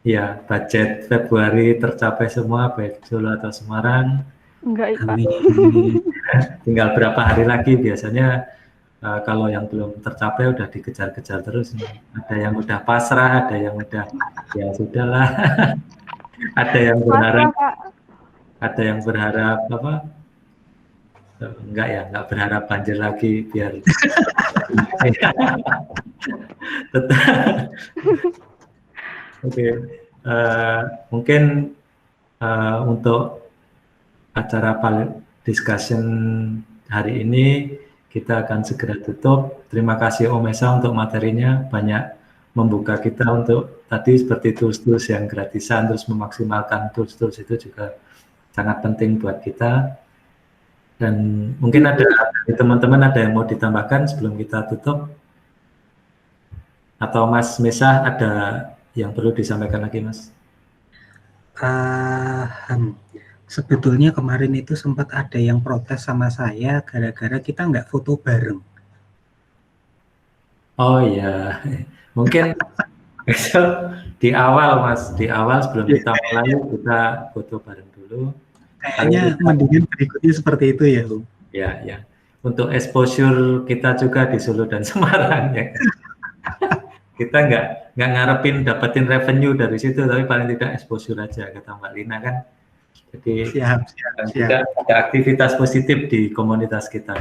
ya budget Februari tercapai semua, baik Solo atau Semarang. Enggak, amin. Tinggal berapa hari lagi biasanya. Kalau yang belum tercapai udah dikejar-kejar terus. Ada yang udah pasrah, ada yang udah ya sudahlah. Ada yang berharap apa? Enggak berharap banjir lagi biar Oke. Mungkin untuk acara discussion hari ini kita akan segera tutup. Terima kasih Om Esa untuk materinya, banyak membuka kita untuk tadi seperti tools-tools yang gratisan, terus memaksimalkan tools-tools itu juga sangat penting buat kita. Dan mungkin ada teman-teman ada yang mau ditambahkan sebelum kita tutup? Atau Mas Mesa ada yang perlu disampaikan lagi Mas? Sebetulnya kemarin itu sempat ada yang protes sama saya gara-gara kita nggak foto bareng. Oh iya, mungkin di awal Mas, di awal sebelum kita mulai kita foto bareng dulu. Kayaknya mendingan berikutnya seperti itu ya Om. Ya. Untuk exposure kita juga di Solo dan Semarang ya. Kita nggak ngarepin dapetin revenue dari situ, tapi paling tidak exposure aja kata Mbak Lina kan. Jadi siap. ada aktivitas positif di komunitas kita.